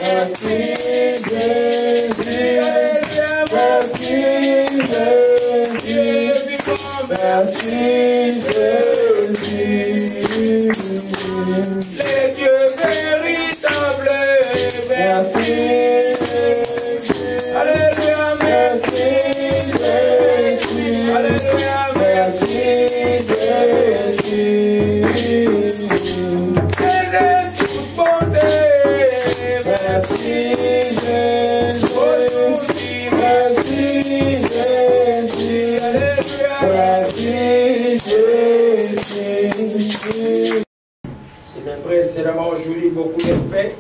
Les dieux véritables, merci. Alléluia, merci. Alléluia, merci. Elle est toute bonté, merci. Aujourd'hui, merci. Alléluia, merci. C'est mes frères, c'est vraiment aujourd'hui beaucoup de paix.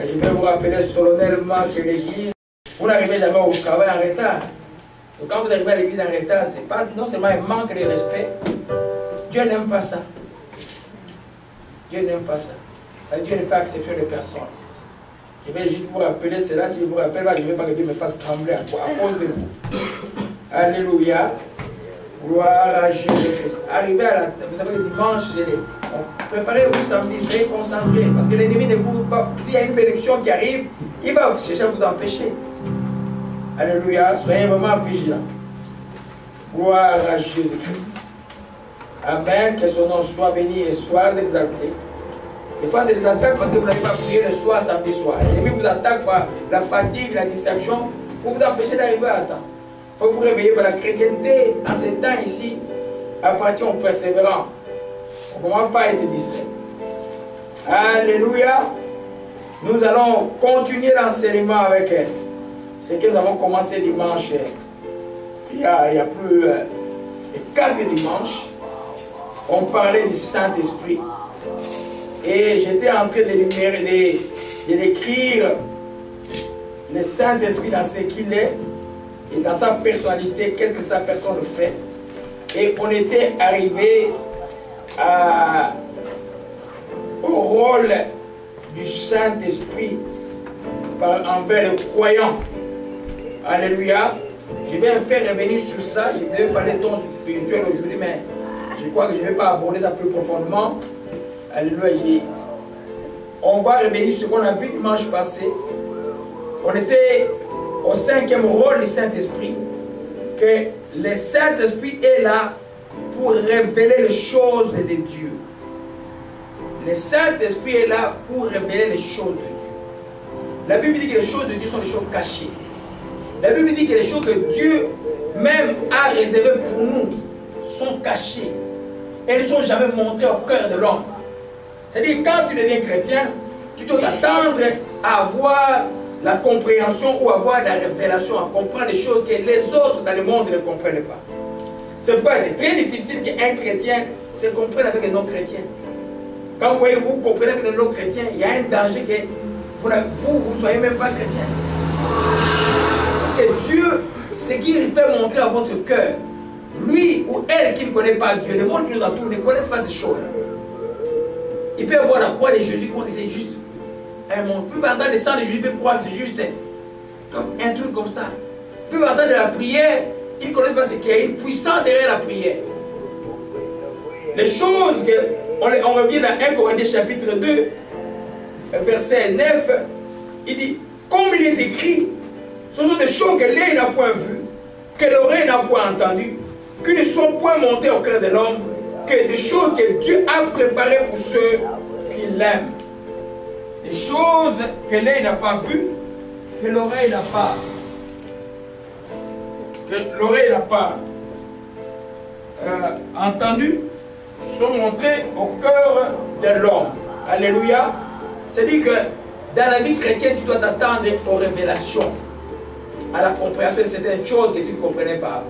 Je vais vous rappeler solennellement que l'église, vous n'arrivez jamais au travail en retard. Donc quand vous arrivez à l'église en retard, c'est pas non seulement un manque de respect, Dieu n'aime pas ça. Dieu n'aime pas ça. Dieu ne fait exception de personne. Je vais juste vous rappeler cela, si je vous rappelle, je ne veux pas que Dieu me fasse trembler à cause de vous. Alléluia. Gloire à Jésus-Christ. Arrivez à la... Vous savez, le dimanche, préparez-vous samedi, soyez concentrés. Parce que l'ennemi ne vous pas. S'il y a une bénédiction qui arrive, il va chercher à vous empêcher. Alléluia. Soyez vraiment vigilants. Gloire à Jésus-Christ. Amen. Que son nom soit béni et soit exalté. Des fois, c'est des attaques parce que vous n'avez pas prié le soir, samedi soir. L'ennemi vous attaque par la fatigue, la distraction, pour vous empêcher d'arriver à temps. Il faut vous réveiller par la chrétienté. En ces temps ici, appartient aux persévérants. On ne commence pas à être distrait. Alléluia. Nous allons continuer l'enseignement avec elle. Ce que nous avons commencé dimanche. Il y a plus de 4 dimanches. On parlait du Saint-Esprit. Et j'étais en train de décrire le Saint-Esprit dans ce qu'il est et dans sa personnalité, qu'est-ce que sa personne fait. Et on était arrivé au rôle du Saint-Esprit envers le croyant. Alléluia. Je vais un peu revenir sur ça. Je devais parler de ton spirituel aujourd'hui, mais je crois que je ne vais pas aborder ça plus profondément. Alléluia. On va revenir sur ce qu'on a vu dimanche passé. On était au 5e rôle du Saint-Esprit. Que le Saint-Esprit est là pour révéler les choses de Dieu. Le Saint-Esprit est là pour révéler les choses de Dieu. La Bible dit que les choses de Dieu sont des choses cachées. La Bible dit que les choses que Dieu même a réservées pour nous sont cachées. Elles ne sont jamais montrées au cœur de l'homme. C'est-à-dire, quand tu deviens chrétien, tu dois t'attendre à avoir la compréhension ou avoir la révélation, à comprendre des choses que les autres dans le monde ne comprennent pas. C'est pourquoi c'est très difficile qu'un chrétien se comprenne avec un autre chrétien. Quand vous voyez, vous comprenez avec un autre chrétien, il y a un danger que vous ne soyez même pas chrétien. Parce que Dieu, ce qu'il fait montrer à votre cœur, lui ou elle qui ne connaît pas Dieu, le monde qui nous entoure ne connaissent pas ces choses. Il peut voir la croix de Jésus, croire que c'est juste. Un monde. Il peut entendre le sang de Jésus, il peut croire que c'est juste un truc comme ça. Il peut entendre la prière, ils ne connaissent pas ce qu'il y a une puissance derrière la prière. Les choses que on revient dans 1 Corinthiens chapitre 2, verset 9, il dit, comme il est écrit, ce sont des choses que l'œil n'a point vues, que l'oreille n'a point entendues, qui ne sont point montées au cœur de l'homme, que des choses que Dieu a préparées pour ceux qui l'aiment. Des choses que l'œil n'a pas vues, que l'oreille n'a pas, entendues, sont montrées au cœur de l'homme. Alléluia. C'est-à-dire que dans la vie chrétienne, tu dois t'attendre aux révélations, à la compréhension de certaines choses que tu ne comprenais pas.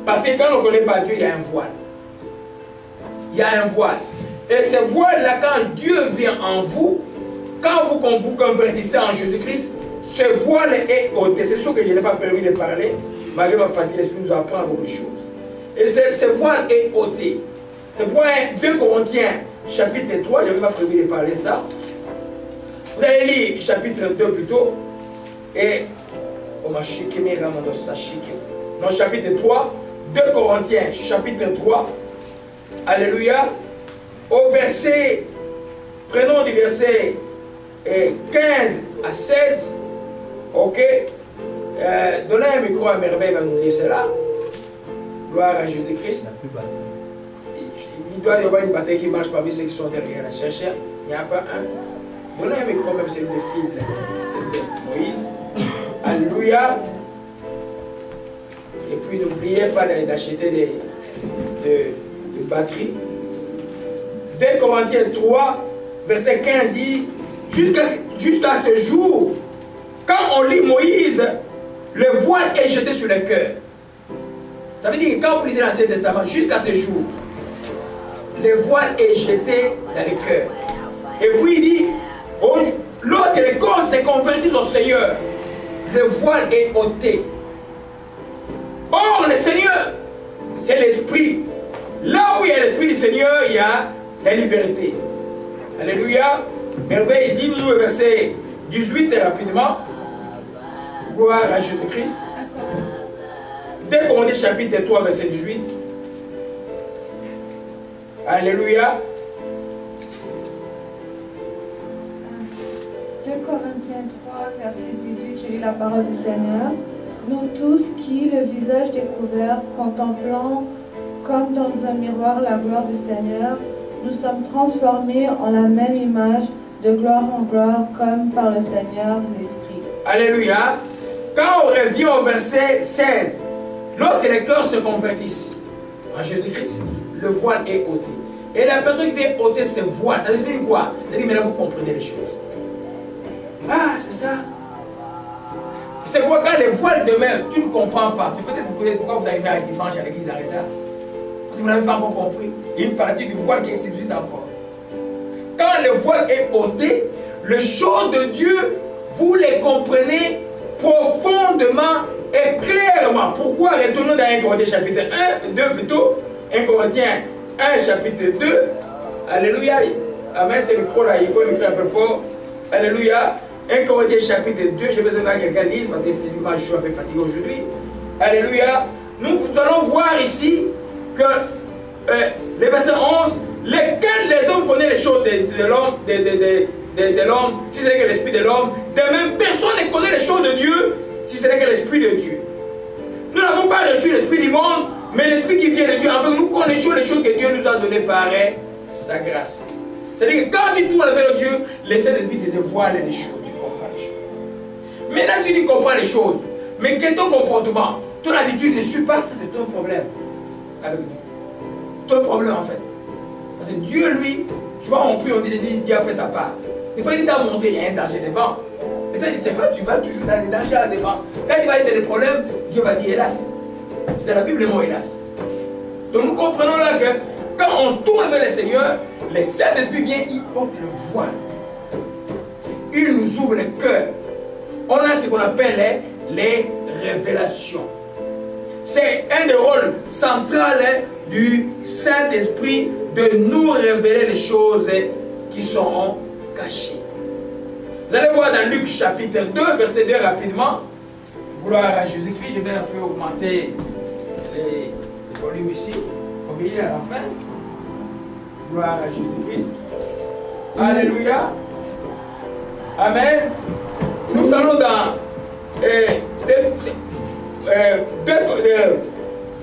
Parce que quand on ne connaît pas Dieu, il y a un voile. Il y a un voile. Et ce voile-là, quand Dieu vient en vous, quand vous convertissez en Jésus-Christ, ce voile est ôté. C'est des choses que je n'ai pas permis de parler. Malgré ma fatigue, l'Esprit nous apprend beaucoup de choses. Et ce voile est ôté. Ce voile est 2 Corinthiens, chapitre 3. Je n'avais pas prévu de parler ça. Vous allez lire chapitre 2 plutôt. Et... non, chapitre 3. 2 Corinthiens, chapitre 3. Alléluia. Au verset... Prenons du verset 15 à 16. Ok. Donnez un micro à Merveille, il va nous dire cela. Gloire à Jésus-Christ. Il doit y avoir une bataille qui marche parmi ceux qui sont derrière la chercheur. Il n'y a pas un. Donnez un micro, même celui de Phil, celui de Moïse. Alléluia. Et puis n'oubliez pas d'acheter des batteries. 2 Corinthiens 3, verset 15 dit, jusqu'à ce jour, quand on lit Moïse, le voile est jeté sur le cœur. Ça veut dire que quand vous lisez l'Ancien Testament, jusqu'à ce jour, le voile est jeté dans le cœur. Et puis il dit, lorsque les corps se convertissent au Seigneur, le voile est ôté. Or, le Seigneur, c'est l'Esprit. Là où il y a l'Esprit du Seigneur, il y a la liberté. Alléluia. Merveille, lis-nous le verset 18 rapidement. Gloire à Jésus-Christ. 2 Corinthiens chapitre 3, verset 18. Alléluia. 2 Corinthiens 3, verset 18, je lis la parole du Seigneur. Nous tous qui, le visage découvert, contemplant comme dans un miroir la gloire du Seigneur, nous sommes transformés en la même image, de gloire en gloire, comme par le Seigneur l'Esprit. Alléluia. Quand on revient au verset 16, lorsque les cœurs se convertissent en Jésus-Christ, le voile est ôté. Et la personne qui fait ôter ce voile, ça veut dire quoi? Ça veut dire maintenant vous comprenez les choses. Ah, c'est ça. C'est pourquoi quand les voiles demeurent, tu ne comprends pas. C'est peut-être pourquoi vous arrivez à dimanche à l'église d'Arrêta. Parce que vous n'avez pas encore compris. Il y a une partie du voile qui subsiste encore. Quand le voile est ôté, les choses de Dieu, vous les comprenez profondément et clairement. Pourquoi? Retournons dans 1 Corinthiens chapitre 1, 2 plutôt. 1 Corinthiens 1 chapitre 2. Alléluia. Amen, c'est le micro là, il faut le faire un peu fort. Alléluia. 1 Corinthiens chapitre 2, j'ai besoin que quelqu'un lise parce que physiquement je suis un peu fatigué aujourd'hui. Alléluia. Nous allons voir ici que le verset 11, lesquels les hommes connaissent les choses de l'homme, si ce n'est que l'esprit de l'homme, de même personne ne connaît les choses de Dieu, si ce n'est que l'esprit de Dieu. Nous n'avons pas reçu l'esprit du monde, mais l'esprit qui vient de Dieu, afin que nous connaissions les choses que Dieu nous a données par sa grâce. C'est-à-dire que quand tu tournes vers Dieu, le Saint-Esprit te dévoile les choses, tu comprends les choses. Maintenant, si tu comprends les choses, mais que ton comportement, ton attitude ne suit pas, ça c'est ton problème avec Dieu. Ton problème en fait. Parce que Dieu, lui, tu vois, on dit Dieu a fait sa part. Des fois, il t'a montré, il y a un danger devant. Et toi, tu ne sais pas, tu vas toujours dans les dangers à devant. Quand il va y avoir des problèmes, Dieu va dire hélas. C'est dans la Bible le mot hélas. Donc nous comprenons là que quand on tourne vers le Seigneur, le Saint-Esprit vient, il ôte le voile. Il nous ouvre le cœur. On a ce qu'on appelle les révélations. C'est un des rôles centraux du Saint-Esprit de nous révéler les choses qui sont cachées. Vous allez voir dans Luc chapitre 2, verset 2 rapidement. Gloire à Jésus-Christ. Je vais un peu augmenter les volumes ici. Obéir à la fin. Gloire à Jésus-Christ. Alléluia. Amen. Nous allons dans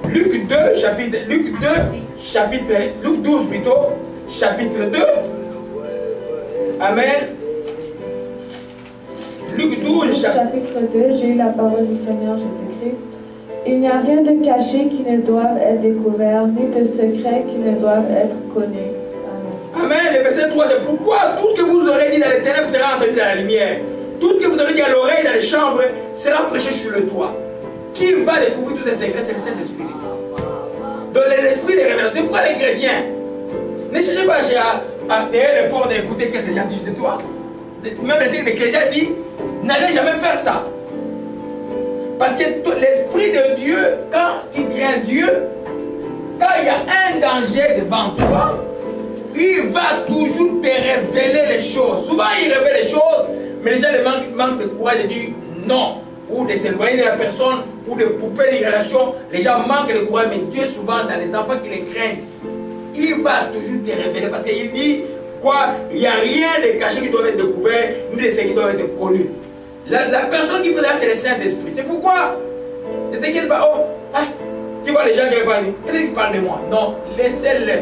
Luc 2, chapitre Luc 12 plutôt, chapitre 2. Amen. Luc 12, chapitre 2, j'ai eu la parole du Seigneur Jésus-Christ. Il n'y a rien de caché qui ne doive être découvert, ni de secret qui ne doive être connu. Amen. Amen. Le verset 3, c'est pourquoi tout ce que vous aurez dit dans les ténèbres sera entendu dans la lumière. Tout ce que vous aurez dit à l'oreille dans les chambres sera prêché sur le toit. Qui va découvrir tous ces secrets? C'est le Saint-Esprit. Donc l'esprit des révélations. Pourquoi les chrétiens ne cherchez pas à derrière les portes d'écouter ce que les gens disent de toi. Même les chrétiens disent, n'allez jamais faire ça. Parce que l'Esprit de Dieu, quand tu crains Dieu, quand il y a un danger devant toi, il va toujours te révéler les choses. Souvent il révèle les choses, mais les gens manquent de courage de dire non. Ou de s'éloigner de la personne, ou de couper les relations. Les gens manquent de courage, mais Dieu souvent dans les enfants qui les craignent, il va toujours te révéler. Parce qu'il dit, pourquoi il n'y a rien de caché qui doit être découvert, ni de ce qui doit être connu. La personne qui fait ça, c'est le Saint-Esprit. C'est pourquoi ne t'inquiète pas, oh, ah, tu vois les gens qui parlent, peut-être qu'ils parlent de moi. Non, laissez-les.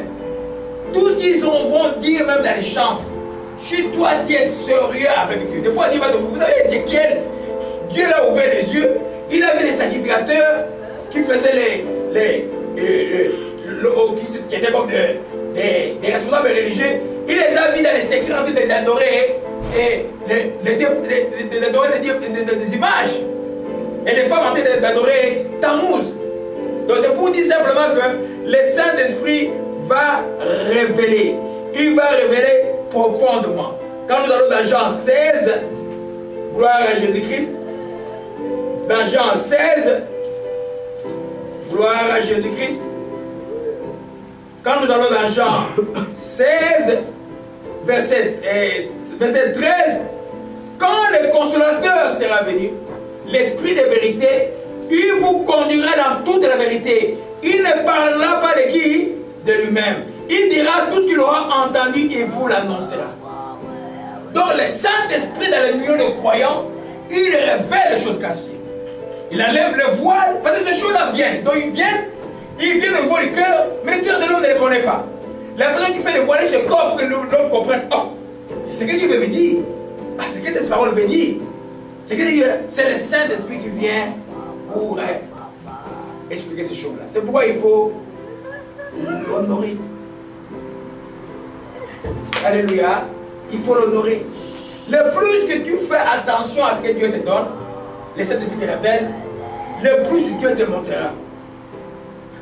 Tout ce qu'ils vont dire, même dans les chants, si toi tu es sérieux avec Dieu. Des fois, Dieu va te... Vous savez, Ézéchiel, Dieu l'a ouvert les yeux, il avait les sacrificateurs qui faisaient qui étaient comme des responsables religieux. Il les a mis dans les secrets en train d'adorer des images. Et les femmes en train d'adorer Tammuz. Donc c'est pour dire simplement que le Saint-Esprit va révéler. Il va révéler profondément. Quand nous allons dans Jean 16, gloire à Jésus-Christ. Dans Jean 16, gloire à Jésus-Christ. Quand nous allons dans Jean 16, verset 13, quand le consolateur sera venu, l'Esprit de vérité, il vous conduira dans toute la vérité. Il ne parlera pas de qui? De lui-même. Il dira tout ce qu'il aura entendu et vous l'annoncera. Donc le Saint-Esprit dans le milieu des croyants, il révèle les choses cachées. Il enlève le voile, parce que ces choses-là viennent. Donc ils viennent au niveau du cœur, mais le cœur de l'homme ne les connaît pas. La personne qui fait le voiler ce corps pour que l'homme comprenne, oh, c'est ce que Dieu veut me dire. Ah, c'est ce que cette parole veut dire. C'est le Saint-Esprit qui vient pour expliquer ces choses-là. C'est pourquoi il faut l'honorer. Alléluia. Il faut l'honorer. Le plus que tu fais attention à ce que Dieu te donne, le Saint-Esprit te révèle, le plus Dieu te montrera.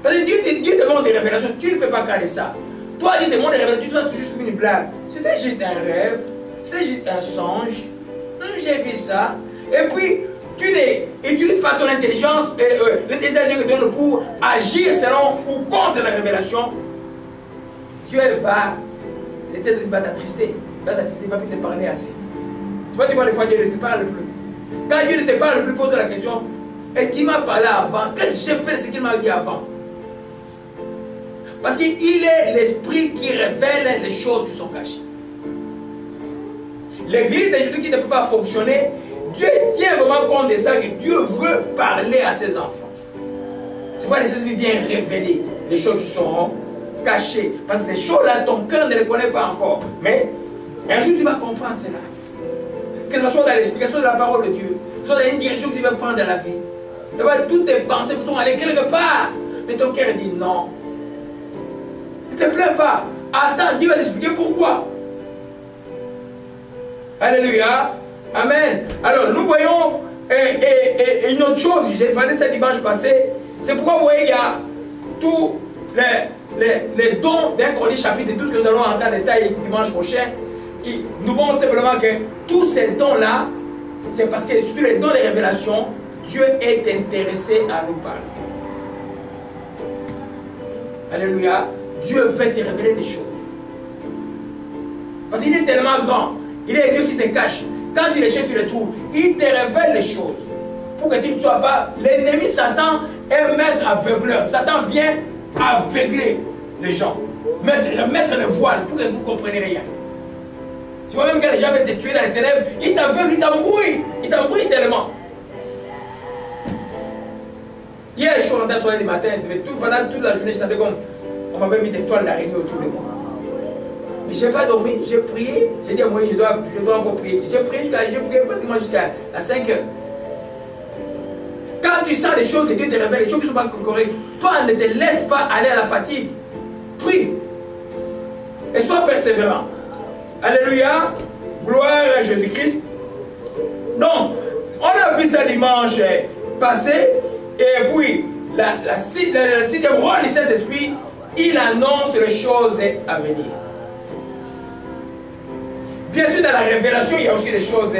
Parce que Dieu te montre des révélations, tu ne fais pas qu'à ça. Toi, Dieu te montre des révélations, tu fais juste une blague. C'était juste un rêve, c'était juste un songe. J'ai vu ça. Et puis, tu n'utilises pas ton intelligence, l'intelligence que Dieu te donne pour agir selon ou contre la révélation. Dieu va t'attrister. Il va s'attrister, il va plus te parler assez. C'est pas tu vois, des fois, Dieu ne te parle plus. Quand Dieu ne te parle plus, pose la question, est-ce qu'il m'a parlé avant? Qu'est-ce que j'ai fait de ce qu'il m'a dit avant? Parce qu'il est l'Esprit qui révèle les choses qui sont cachées. L'église de Jésus qui ne peut pas fonctionner, Dieu tient vraiment compte de ça, que Dieu veut parler à ses enfants. C'est pourquoi l'Esprit vient révéler les choses qui sont cachées. Parce que ces choses-là, ton cœur ne les connaît pas encore. Mais un jour, tu vas comprendre cela. Que ce soit dans l'explication de la parole de Dieu, que ce soit dans une direction que tu veux prendre dans la vie. Toutes tes pensées sont allées quelque part. Mais ton cœur dit non. Ne te plains pas. Attends, Dieu va t'expliquer pourquoi. Alléluia. Amen. Alors, nous voyons une autre chose. J'ai parlé de ça dimanche passé. C'est pourquoi vous voyez qu'il y a tous les dons d'un Corinthiens chapitre 12 que nous allons entrer en détail dimanche prochain. Il nous montre simplement que tous ces dons-là, c'est parce que surtout les dons de révélation, Dieu est intéressé à nous parler. Alléluia. Dieu veut te révéler des choses. Parce qu'il est tellement grand. Il est Dieu qui se cache. Quand tu les cherches, tu les trouves. Il te révèle les choses. Pour que tu ne sois pas... L'ennemi Satan est maître aveugleur. Satan vient aveugler les gens. Mettre le voile pour que vous ne compreniez rien. Tu vois, même quand les gens veulent te tuer dans les ténèbres, il t'aveugle, il t'embrouille. Il t'embrouille tellement. Hier, je suis rentré à 3 h du matin. Pendant toute la journée, je savais comme on m'avait mis des toiles d'araignée autour de moi. Mais je n'ai pas dormi. J'ai prié. J'ai dit à moi, je dois encore prier. J'ai prié pratiquement jusqu'à 5 h. Quand tu sens les choses que Dieu te révèle, les choses qui ne sont pas correctes, toi, ne te laisse pas aller à la fatigue. Prie. Et sois persévérant. Alléluia. Gloire à Jésus-Christ. Donc, on a vu ça dimanche passé. Et puis, la sixième rôle du Saint-Esprit, il annonce les choses à venir. Bien sûr, dans la révélation, il y a aussi des choses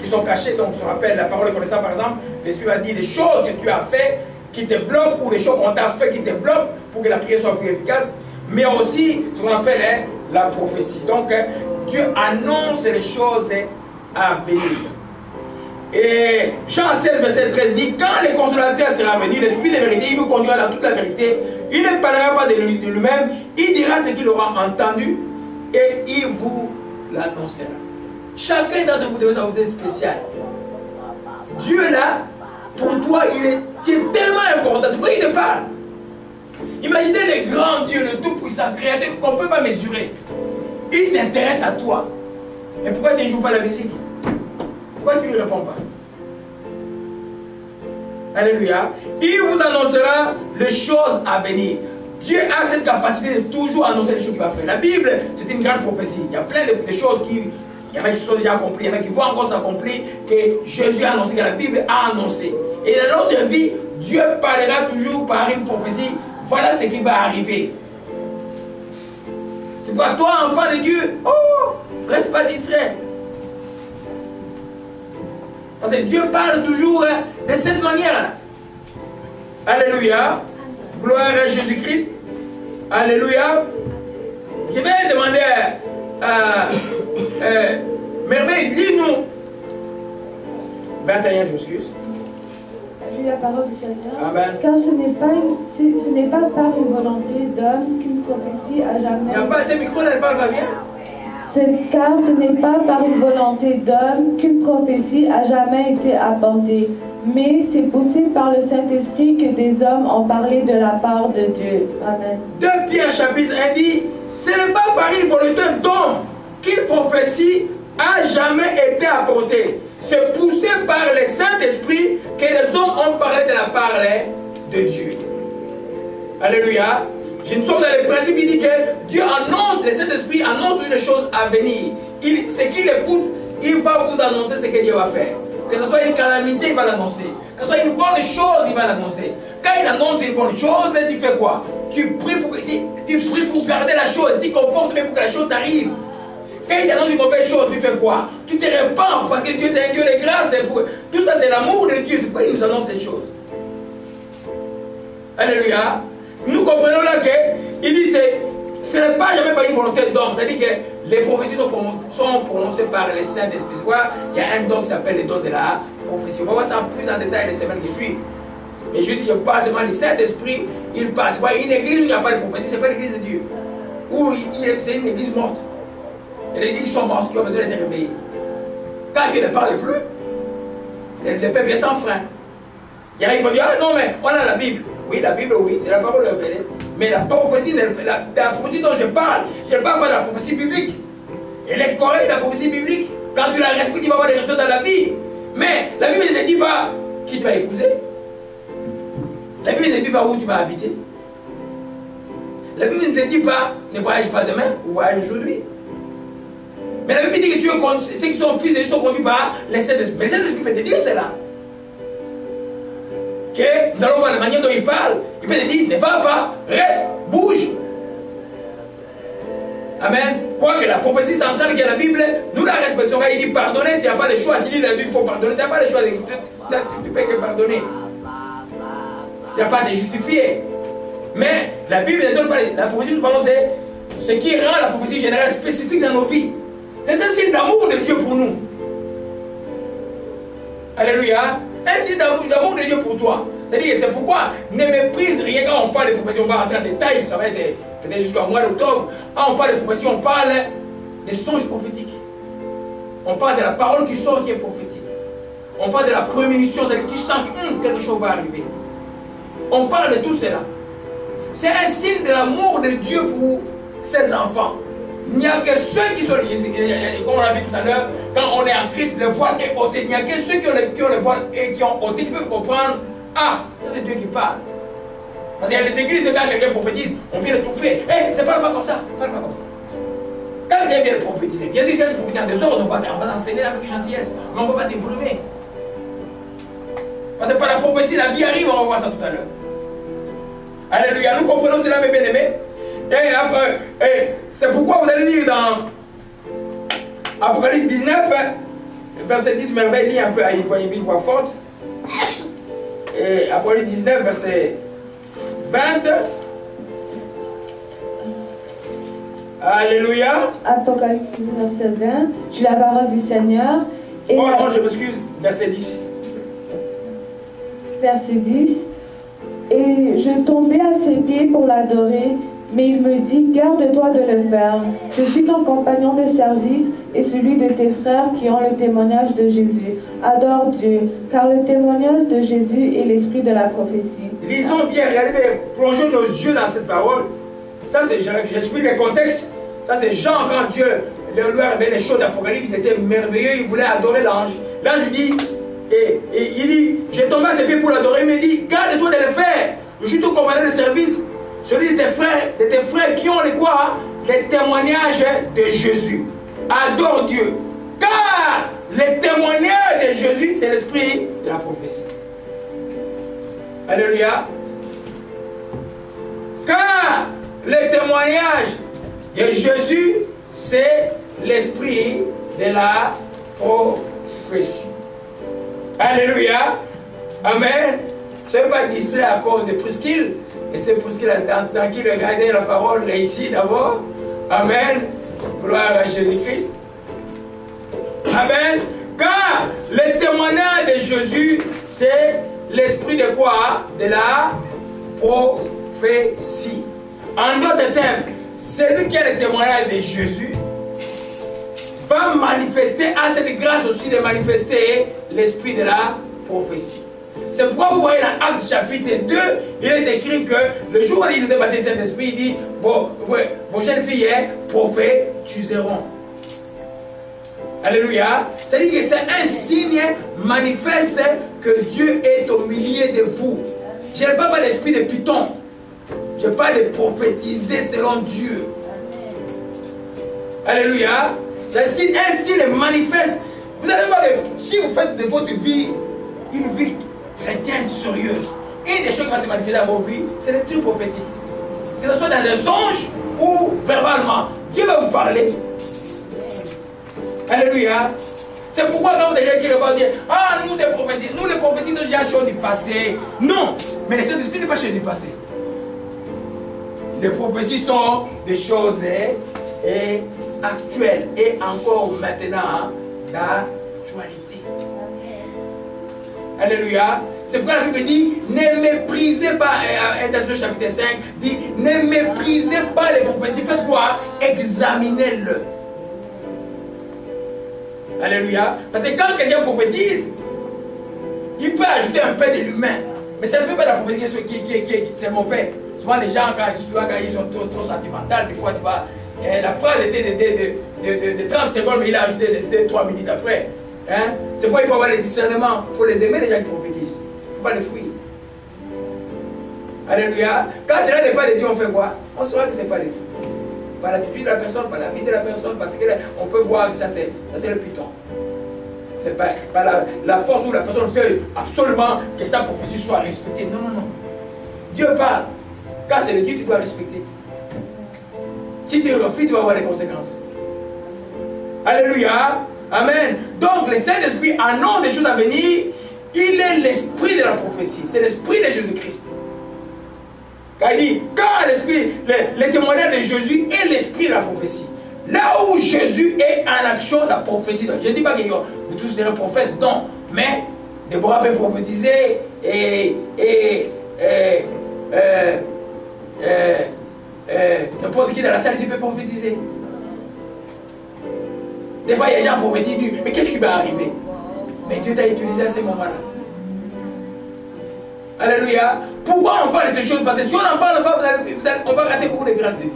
qui sont cachées. Donc, je rappelle la parole de connaissance, par exemple, l'Esprit va dire des choses que tu as fait qui te bloquent ou des choses qu'on t'a fait qui te bloquent pour que la prière soit plus efficace. Mais aussi, ce qu'on appelle la prophétie. Donc, Dieu annonce les choses à venir. Et Jean 16, verset 13 dit, quand le consolateur sera venu, l'Esprit de vérité, il vous conduira dans toute la vérité. Il ne parlera pas de lui-même, il dira ce qu'il aura entendu et il vous l'annoncera. Chacun d'entre vous devez savoir que vous êtes spécial. Dieu là, pour toi, tu es tellement important. C'est pourquoi il te parle. Imaginez le grand Dieu, le tout-puissant, créateur qu'on ne peut pas mesurer. Il s'intéresse à toi. Mais pourquoi tu ne joues pas la musique? Pourquoi tu ne lui réponds pas? Alléluia. Il vous annoncera les choses à venir. Dieu a cette capacité de toujours annoncer les choses qu'il va faire. La Bible, c'est une grande prophétie. Il y a plein de choses qui... Il y en a qui sont déjà accomplis, il y en a qui vont encore s'accomplir, que Jésus a annoncé, que la Bible a annoncé. Et dans notre vie, Dieu parlera toujours par une prophétie. Voilà ce qui va arriver. C'est quoi, toi, enfant de Dieu? Oh, reste pas distrait. Parce que Dieu parle toujours de cette manière-là. Alléluia. Gloire à Jésus-Christ. Alléluia. Je vais demander à Merveille, lis-nous 21, je m'excuse. Je lis la parole du Seigneur. Amen. Car ce n'est pas par une volonté d'homme qu'une prophétie a jamais... Il n'y a pas assez de micro, elle parle pas bien. Car ce n'est pas par une volonté d'homme qu'une prophétie a jamais été apportée, mais c'est poussé par le Saint-Esprit que des hommes ont parlé de la part de Dieu. Amen. 2 Pierre chapitre 1 dit, ce n'est pas par une volonté d'homme qu'une prophétie a jamais été apportée. C'est poussé par le Saint-Esprit que les hommes ont parlé de la part de Dieu. Alléluia. Je ne sommes dans le principe, il dit que Dieu annonce, le Saint-Esprit annonce une chose à venir. Ce qu'il écoute, il va vous annoncer ce que Dieu va faire. Que ce soit une calamité, il va l'annoncer. Que ce soit une bonne chose, il va l'annoncer. Quand il annonce une bonne chose, tu fais quoi? Tu pries pour garder la chose, tu comportes même pour que la chose t'arrive. Quand il annonce une mauvaise chose, tu fais quoi? Tu te répands parce que Dieu est un Dieu de grâce. Tout ça, c'est l'amour de Dieu. C'est pourquoi il nous annonce des choses. Alléluia. Nous comprenons là qu'il dit que ce n'est pas jamais par une volonté d'homme. C'est-à-dire que les prophéties sont prononcées par le Saint-Esprit. Il y a un don qui s'appelle le don de la prophétie. On va voir ça plus en détail les semaines qui suivent. Mais je dis, je parle seulement du Saint-Esprit. Il passe. Une église où il n'y a pas de prophétie, ce n'est pas l'église de Dieu. Ou c'est une église morte. Et les églises sont mortes, qui ont besoin d'être réveillées. Quand Dieu ne parle plus, le peuple est sans frein. Il y en a qui vont dire, ah non, mais on a la Bible. Oui, la Bible, oui, c'est la parole révélée. Mais la prophétie, la prophétie dont je ne parle pas de la prophétie biblique. Elle est correcte, la prophétie biblique. Quand tu la respectes, tu vas avoir des résultats dans la vie. Mais la Bible ne dit pas qui tu vas épouser. La Bible ne dit pas où tu vas habiter. La Bible ne te dit pas ne voyage pas demain ou voyage aujourd'hui. Mais la Bible dit que ceux qui sont fils de Dieu sont conduits par les Saint-Esprit. Mais les Saint-Esprit peut te dire cela. Que nous allons voir la manière dont il parle. Il peut te dire, ne va pas, reste, bouge. Amen. Quoique la prophétie centrale qui est la Bible, nous la respectons. Il dit pardonner, tu n'as pas le choix. Tu dis la Bible, il faut pardonner. Tu n'as pas le choix. Tu ne peux que pardonner. Tu n'as pas à te justifier. Mais la Bible ne donne pas la prophétie, nous parlons, c'est ce qui rend la prophétie générale spécifique dans nos vies. C'est un signe d'amour de Dieu pour nous. Alléluia. Un signe d'amour de Dieu pour toi. C'est-à-dire que c'est pourquoi ne méprise rien quand on parle de prophétie. On va rentrer en détail, ça va être peut-être jusqu'au mois d'octobre. Quand on parle de prophétie, on parle des songes prophétiques. On parle de la parole qui sort qui est prophétique. On parle de la prémonition, tu sens que quelque chose va arriver. On parle de tout cela. C'est un signe de l'amour de Dieu pour ses enfants. Il n'y a que ceux qui sont, comme on l'a vu tout à l'heure, quand on est en Christ, le voile est ôté. Il n'y a que ceux qui ont le voile et qui ont ôté qui peuvent comprendre. Ah, c'est Dieu qui parle. Parce qu'il y a des églises, quand quelqu'un prophétise, on vient le trouver. Hé, ne parle pas comme ça, parle pas comme ça. Quand quelqu'un vient prophétiser, bien sûr, si c'est prophétiser en désordre, on va enseigner avec gentillesse, mais on ne va pas t'ébrumer. Parce que par la prophétie, la vie arrive, on va voir ça tout à l'heure. Alléluia, nous comprenons cela, mes bien-aimés. Et après, c'est pourquoi vous allez lire dans Apocalypse 19, verset 10, merveille, lit un peu à une voix forte. Et Apocalypse 19, verset 20. Alléluia. Apocalypse 19, verset 20. J'ai la parole du Seigneur. Et oh non, je m'excuse, verset 10. Verset 10. Et je tombais à ses pieds pour l'adorer, Mais il me dit, garde-toi de le faire. Je suis ton compagnon de service et celui de tes frères qui ont le témoignage de Jésus. Adore Dieu, car le témoignage de Jésus est l'esprit de la prophétie. Lisons bien, regardez, plongeons nos yeux dans cette parole. Ça, c'est, j'explique le contexte. Ça, c'est Jean, quand Dieu lui a révélé les choses d'Apocalypse, il était merveilleux, il voulait adorer l'ange. L'ange lui dit, et il dit, j'ai tombé à ses pieds pour l'adorer, mais il dit, garde-toi de le faire. Je suis ton commandant de service, celui de tes frères qui ont les quoi? Les témoignages de Jésus. Adore Dieu. Car les témoignages de Jésus, c'est l'esprit de la prophétie. Alléluia. Car le témoignage de Jésus, c'est l'esprit de la prophétie. Alléluia. Amen. Je ne suis pas distrait à cause de Priscille. Et c'est Priscille qui regardait la parole là ici d'abord. Amen. Gloire à Jésus-Christ. Amen. Car le témoignage de Jésus, c'est l'esprit de quoi? De la prophétie. En d'autres termes, celui qui a le témoignage de Jésus va manifester, à cette grâce aussi de manifester l'esprit de la prophétie. C'est pourquoi vous voyez dans Actes chapitre 2, il est écrit que le jour où ils étaient baptisés de Saint-Esprit, il dit, vos jeunes filles prophétiseront. Alléluia. C'est-à-dire que c'est un signe manifeste que Dieu est au milieu de vous. Je ne parle pas de l'esprit de Python. Je parle de prophétiser selon Dieu. Alléluia. C'est un signe manifeste. Vous allez voir, si vous faites de votre vie une vie chrétienne sérieuse, une des choses qui va se manifester dans vos vies, c'est le truc prophétique. Que ce soit dans un songe ou verbalement, Dieu va vous parler. Alléluia. C'est pourquoi quand vous avez des gens qui vont dire, ah, nous c'est prophétie, nous les prophéties sont déjà choses du passé. Non, mais le Saint-Esprit n'est pas chose du passé. Les prophéties sont des choses actuelles et encore maintenant d'actualité. Alléluia. C'est pourquoi la Bible dit, ne méprisez pas, Intention chapitre 5, dit, ne méprisez pas les prophéties. Faites quoi? Examinez-le. Alléluia. Parce que quand quelqu'un prophétise, il peut ajouter un peu de l'humain. Mais ça ne fait pas la prophétie qui est mauvais. Souvent les gens, quand ils sont trop sentimentaux, des fois tu vois, la phrase était de 30 secondes, mais il a ajouté 2-3 minutes après. Hein? C'est pourquoi il faut avoir le discernement. Il faut les aimer, les gens qui prophétisent. Il ne faut pas les fuir. Alléluia. Quand cela n'est pas de Dieu, on fait quoi? On saura que ce n'est pas de Dieu. Par l'attitude de la personne, par la vie de la personne, parce qu'on peut voir que ça c'est le Python. Par la force où la personne veut absolument que sa prophétie soit respectée. Non, non, non. Dieu parle. Quand c'est le Dieu, tu dois respecter. Si tu refuses, tu vas avoir des conséquences. Alléluia. Amen. Donc, le Saint-Esprit annonce des choses à venir. Il est l'esprit de la prophétie. C'est l'esprit de Jésus-Christ. Car il dit, car l'esprit, le témoignage de Jésus est l'esprit de la prophétie. Là où Jésus est en action, la prophétie. Je ne dis pas que vous tous serez prophètes, non. Mais Déborah peut prophétiser n'importe qui dans la salle ici peut prophétiser. Des fois, il y a des gens qui prophétisent, mais qu'est-ce qui va arriver? Mais Dieu t'a utilisé à ce moment-là. Alléluia. Pourquoi on parle de ces choses? Parce que si on n'en parle pas, on va rater beaucoup de grâces de Dieu.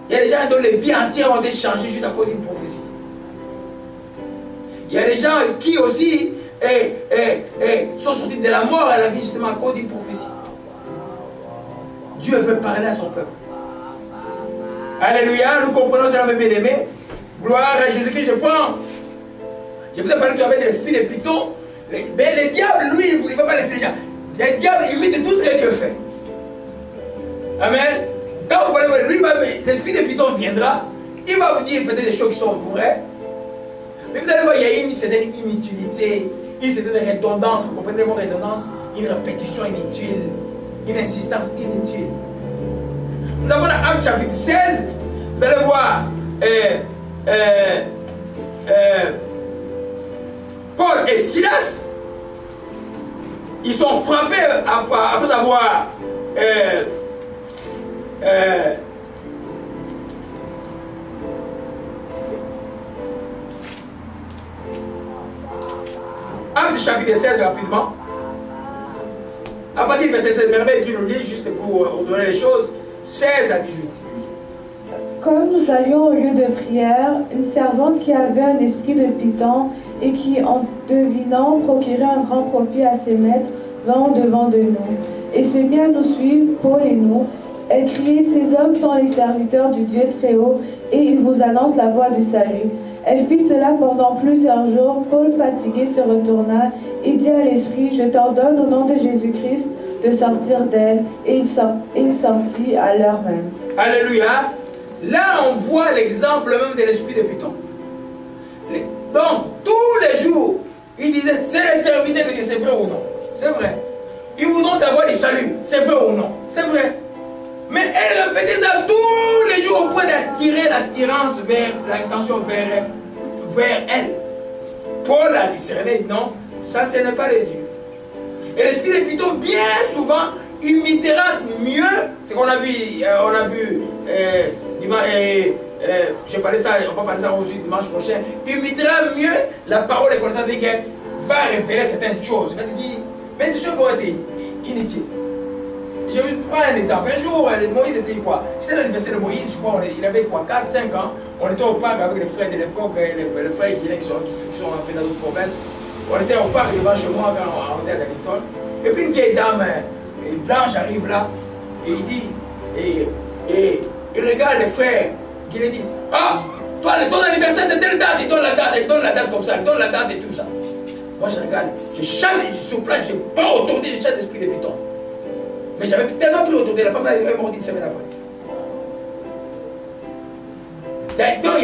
Il y a des gens dont les vies entières ont été changées juste à cause d'une prophétie. Il y a des gens qui aussi sont sortis de la mort à la vie justement à cause d'une prophétie. Dieu veut parler à son peuple. Alléluia. Nous comprenons cela, mes bien-aimés. Gloire à Jésus-Christ. Je vous ai parlé avec l'esprit de Python. Mais le diable, lui, il ne va pas laisser les gens. Le diable imite tout ce que Dieu fait. Amen. Quand vous parlez avec lui, l'esprit de Python viendra. Il va vous dire peut-être des choses qui sont vraies. Mais vous allez voir, il y a une certaine inutilité, une certaine redondance. Vous comprenez le mot redondance? Une répétition inutile, une insistance inutile. Nous avons dans Actes chapitre 16, vous allez voir Paul et Silas, ils sont frappés après avoir Acte chapitre 16 rapidement. À partir du verset 16, merveille, Dieu nous lit juste pour ordonner les choses. 16 à 18. Comme nous allions au lieu de prière, une servante qui avait un esprit de python et qui, en devinant, procurait un grand profit à ses maîtres, vint au-devant de nous, et se mit à nous suivre, Paul et nous. Elle criait, ces hommes sont les serviteurs du Dieu très haut, et ils vous annoncent la voie du salut. Elle fit cela pendant plusieurs jours. Paul, fatigué, se retourna et dit à l'esprit, je t'ordonne au nom de Jésus-Christ de sortir d'elle, et il sortit à l'heure même. Alléluia. Là, on voit l'exemple même de l'esprit de Python. Donc, tous les jours, il disait, c'est les serviteurs de Dieu, c'est vrai ou non? C'est vrai. Ils voudront savoir du salut, c'est vrai ou non? C'est vrai. Mais elle répétait ça tous les jours au point d'attirer l'attirance vers l'attention vers elle. Paul a discerné, non, ça ce n'est pas de Dieu. Et l'esprit de Python, bien souvent, imitera mieux ce qu'on a vu, j'ai parlé ça, on va parler ça aujourd'hui dimanche prochain, imitera mieux la parole et connaissance de Dieu, va révéler certaines choses. Il va te dire, mais ces choses vont être inutiles. Je vais prendre un exemple. Un jour, Moïse était quoi? C'était l'anniversaire de Moïse, je crois, il avait quoi, 4-5 ans. On était au parc avec les frères de l'époque, les frères guinéens qui sont un peu dans d'autres provinces. On était au parc devant chez moi quand on était à Daniton. Et puis une vieille dame blanche arrive là, et il dit, et il regarde les frères, qui lui dit, ah, toi, ton anniversaire c'est telle date, il donne la date comme ça, il donne la date et tout ça. Moi je regarde, je chasse, je suis sur place, je pars autour de chasse l'esprit de Python. Mais j'avais tellement pris autour de la femme, elle est morte une semaine après. Donc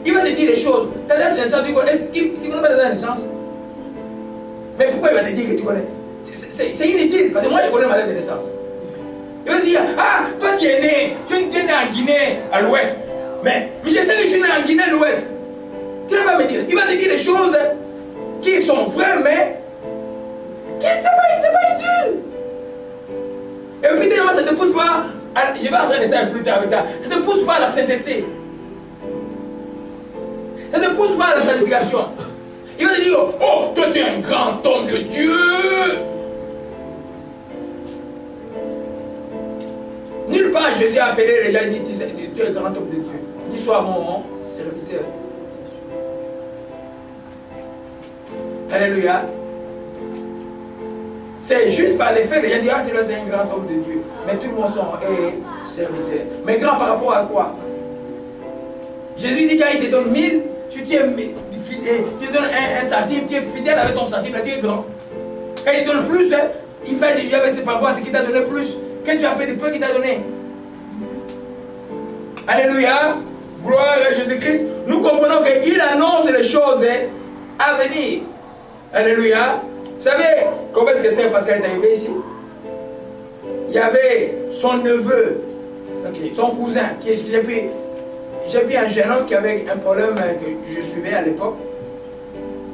il va te dire les choses. Ta date de naissance, tu connais pas ta date de naissance? Mais pourquoi il va te dire que tu connais? C'est inutile, parce que moi je connais ma date de naissance. Il va te dire, ah, toi tu es né en Guinée à l'ouest. Mais je sais que je suis né en Guinée à l'ouest. Tu ne vas pas me dire. Il va te dire des choses qui sont vraies, mais c'est pas utile. Et puis dernièrement, ça ne te pousse pas, je vais entrer en détail plus tard avec ça, ça ne te pousse pas à la sainteté. Ça ne te pousse pas à la sanctification. Il va te dire, oh, toi tu es un grand homme de Dieu. Nulle part Jésus a appelé les gens et dit, tu es un grand homme de Dieu. Il dit, sois mon serviteur. Alléluia. C'est juste par les faits, les gens disent, ah, c'est un grand homme de Dieu. Mais tout le monde sont serviteurs. Mais grand par rapport à quoi? Jésus dit, quand il te donne 1000, tu te donnes un centime, tu es fidèle avec ton centime, là tu es grand. Quand il donne plus, il fait déjà, c'est par rapport à ce qu'il t'a donné plus. Qu'est-ce que tu as fait de peu qu'il t'a donné? Alléluia. Gloire à Jésus-Christ. Nous comprenons qu'il annonce les choses à venir. Alléluia. Vous savez comment est-ce que c'est parce qu'elle est arrivée ici? Il y avait son neveu, son cousin, j'ai vu un jeune homme qui avait un problème que je suivais à l'époque,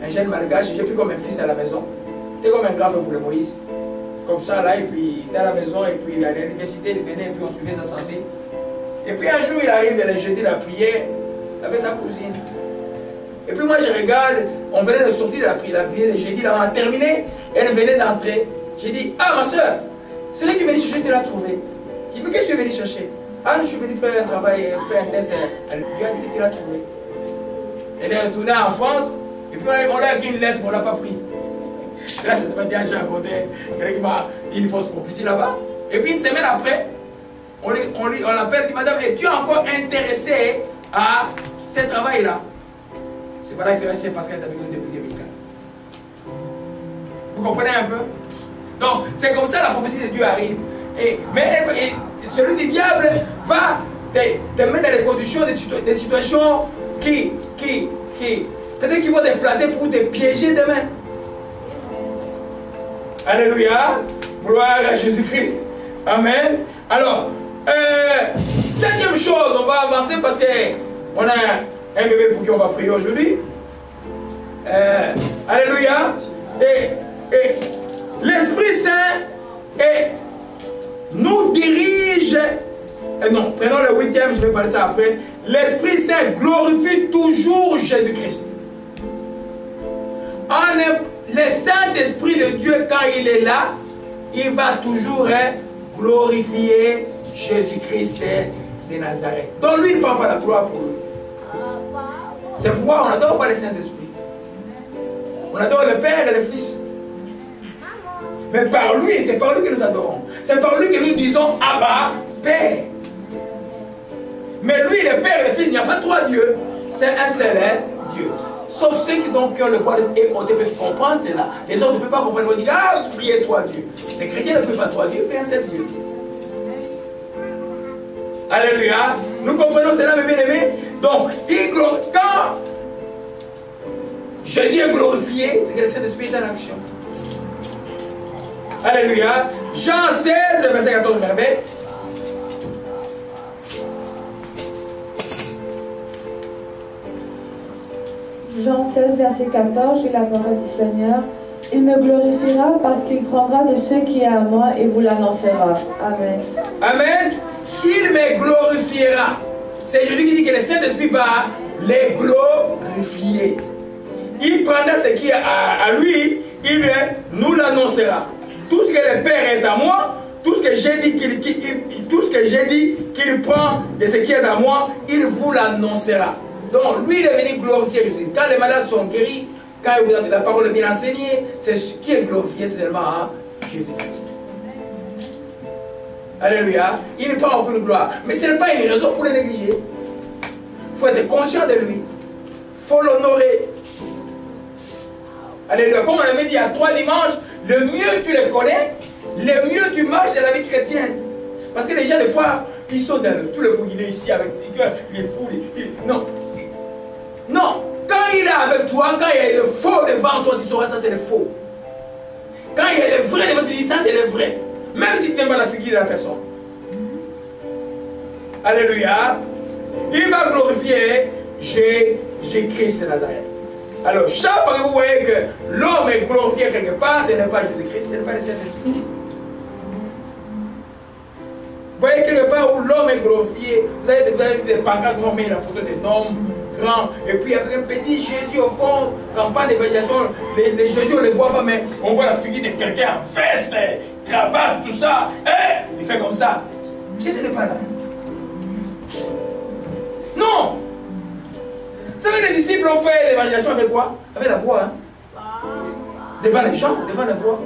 un jeune malgache, j'ai pris comme un fils à la maison. C'était comme un grand frère pour le Moïse. Comme ça là, et puis il était à la maison, et puis il allait à l'université, il venait, et puis on suivait sa santé. Et puis un jour il arrive, elle a jeté la prière avec sa cousine. Et puis moi je regarde, on venait de sortir de la prière de jeudi, là on a terminé, elle venait d'entrer. J'ai dit, ah ma soeur, c'est là qui est venu chercher, tu l'as trouvé. J'ai dit, mais qu'est-ce que tu es venu chercher? Ah, je suis venu faire un travail, faire un test, elle lui a dit que tu l'as trouvé. Elle est retournée en France, et puis on l'a écrit une lettre, mais on ne l'a pas pris. Là, ça devait être déjà à côté, quelqu'un m'a dit une fausse prophétie là-bas. Et puis une semaine après, on l'appelle, dit, madame, es-tu encore intéressée à ce travail-là? C'est pas là que c'est parce qu'elle est avec nous depuis 2004. Vous comprenez un peu? Donc, c'est comme ça la prophétie de Dieu arrive. Mais celui du diable va te mettre dans les conditions, des situations qui peut-être qu'ils vont te flatter pour te piéger demain. Alléluia. Gloire à Jésus-Christ. Amen. Alors, 7e chose, on va avancer parce qu'on a un bébé pour qui on va prier aujourd'hui. Alléluia. Et l'Esprit Saint nous dirige Non, prenons le 8e, je vais parler de ça après. L'Esprit Saint glorifie toujours Jésus-Christ. Le Saint-Esprit de Dieu, quand il est là, il va toujours glorifier Jésus-Christ de Nazareth. Donc lui, il ne prend pas la gloire pour eux. C'est pourquoi on n'adore pas le Saint-Esprit. On adore le Père et le Fils. Mais par lui, c'est par lui que nous adorons. C'est par lui que nous disons Abba, Père. Mais lui, le Père et le Fils, il n'y a pas trois dieux. C'est un seul Dieu. Sauf ceux qui ont le voix et on peut comprendre cela. Les autres ne peuvent pas comprendre. Ils vont dire, ah, vous priez trois dieux. Les chrétiens ne peuvent pas trois dieux, mais un seul Dieu. Alléluia. Nous comprenons cela, mes bien-aimés. Donc, quand Jésus est glorifié, c'est que le Saint-Esprit est en action. Alléluia. Jean 16, verset 14, verset. Jean 16, verset 14, j'ai la parole du Seigneur. Il me glorifiera parce qu'il prendra de ce qui est à moi et vous l'annoncera. Amen. Amen. Il me glorifiera. C'est Jésus qui dit que le Saint-Esprit va les glorifier. Il prendra ce qui est à lui, il nous l'annoncera. Tout ce que le Père est à moi, tout ce que j'ai dit qu'il prend de ce qui est à moi, il vous l'annoncera. Donc lui il est venu glorifier Jésus. Quand les malades sont guéris, quand il vous a la parole est bien enseignée, c'est ce qui est glorifié seulement Jésus-Christ. Alléluia. Il ne prend aucune gloire. Mais ce n'est pas une raison pour le négliger. Il faut être conscient de lui. Il faut l'honorer. Alléluia. Comme on avait dit à 3 dimanches, le mieux tu les connais, le mieux tu marches de la vie chrétienne. Parce que les gens, des fois, ils sont dans tout le fou. Il est ici avec les fous. Non. Non. Quand il est avec toi, quand il y a le faux devant toi, tu sauras ça c'est le faux. Quand il y a le vrai devant toi, tu dis ça c'est le vrai. Même si tu n'aimes pas la figure de la personne. Alléluia. Il va glorifier Jésus-Christ de Nazareth. Alors, chaque fois que vous voyez que l'homme est glorifié quelque part, ce n'est pas Jésus-Christ, ce n'est pas le Saint-Esprit. Vous voyez quelque part où l'homme est glorifié, vous avez des pancartes où on met la photo d'un homme grand, et puis avec un petit Jésus au fond, campagne d'évangélisation, les Jésus on ne les voit pas, mais on voit la figure de quelqu'un en veste, cravate, tout ça, et il fait comme ça. Jésus n'est pas là. Non! Vous savez, les disciples ont fait l'évangélisation avec quoi? Avec la voix. Hein? Devant les gens, devant la voix.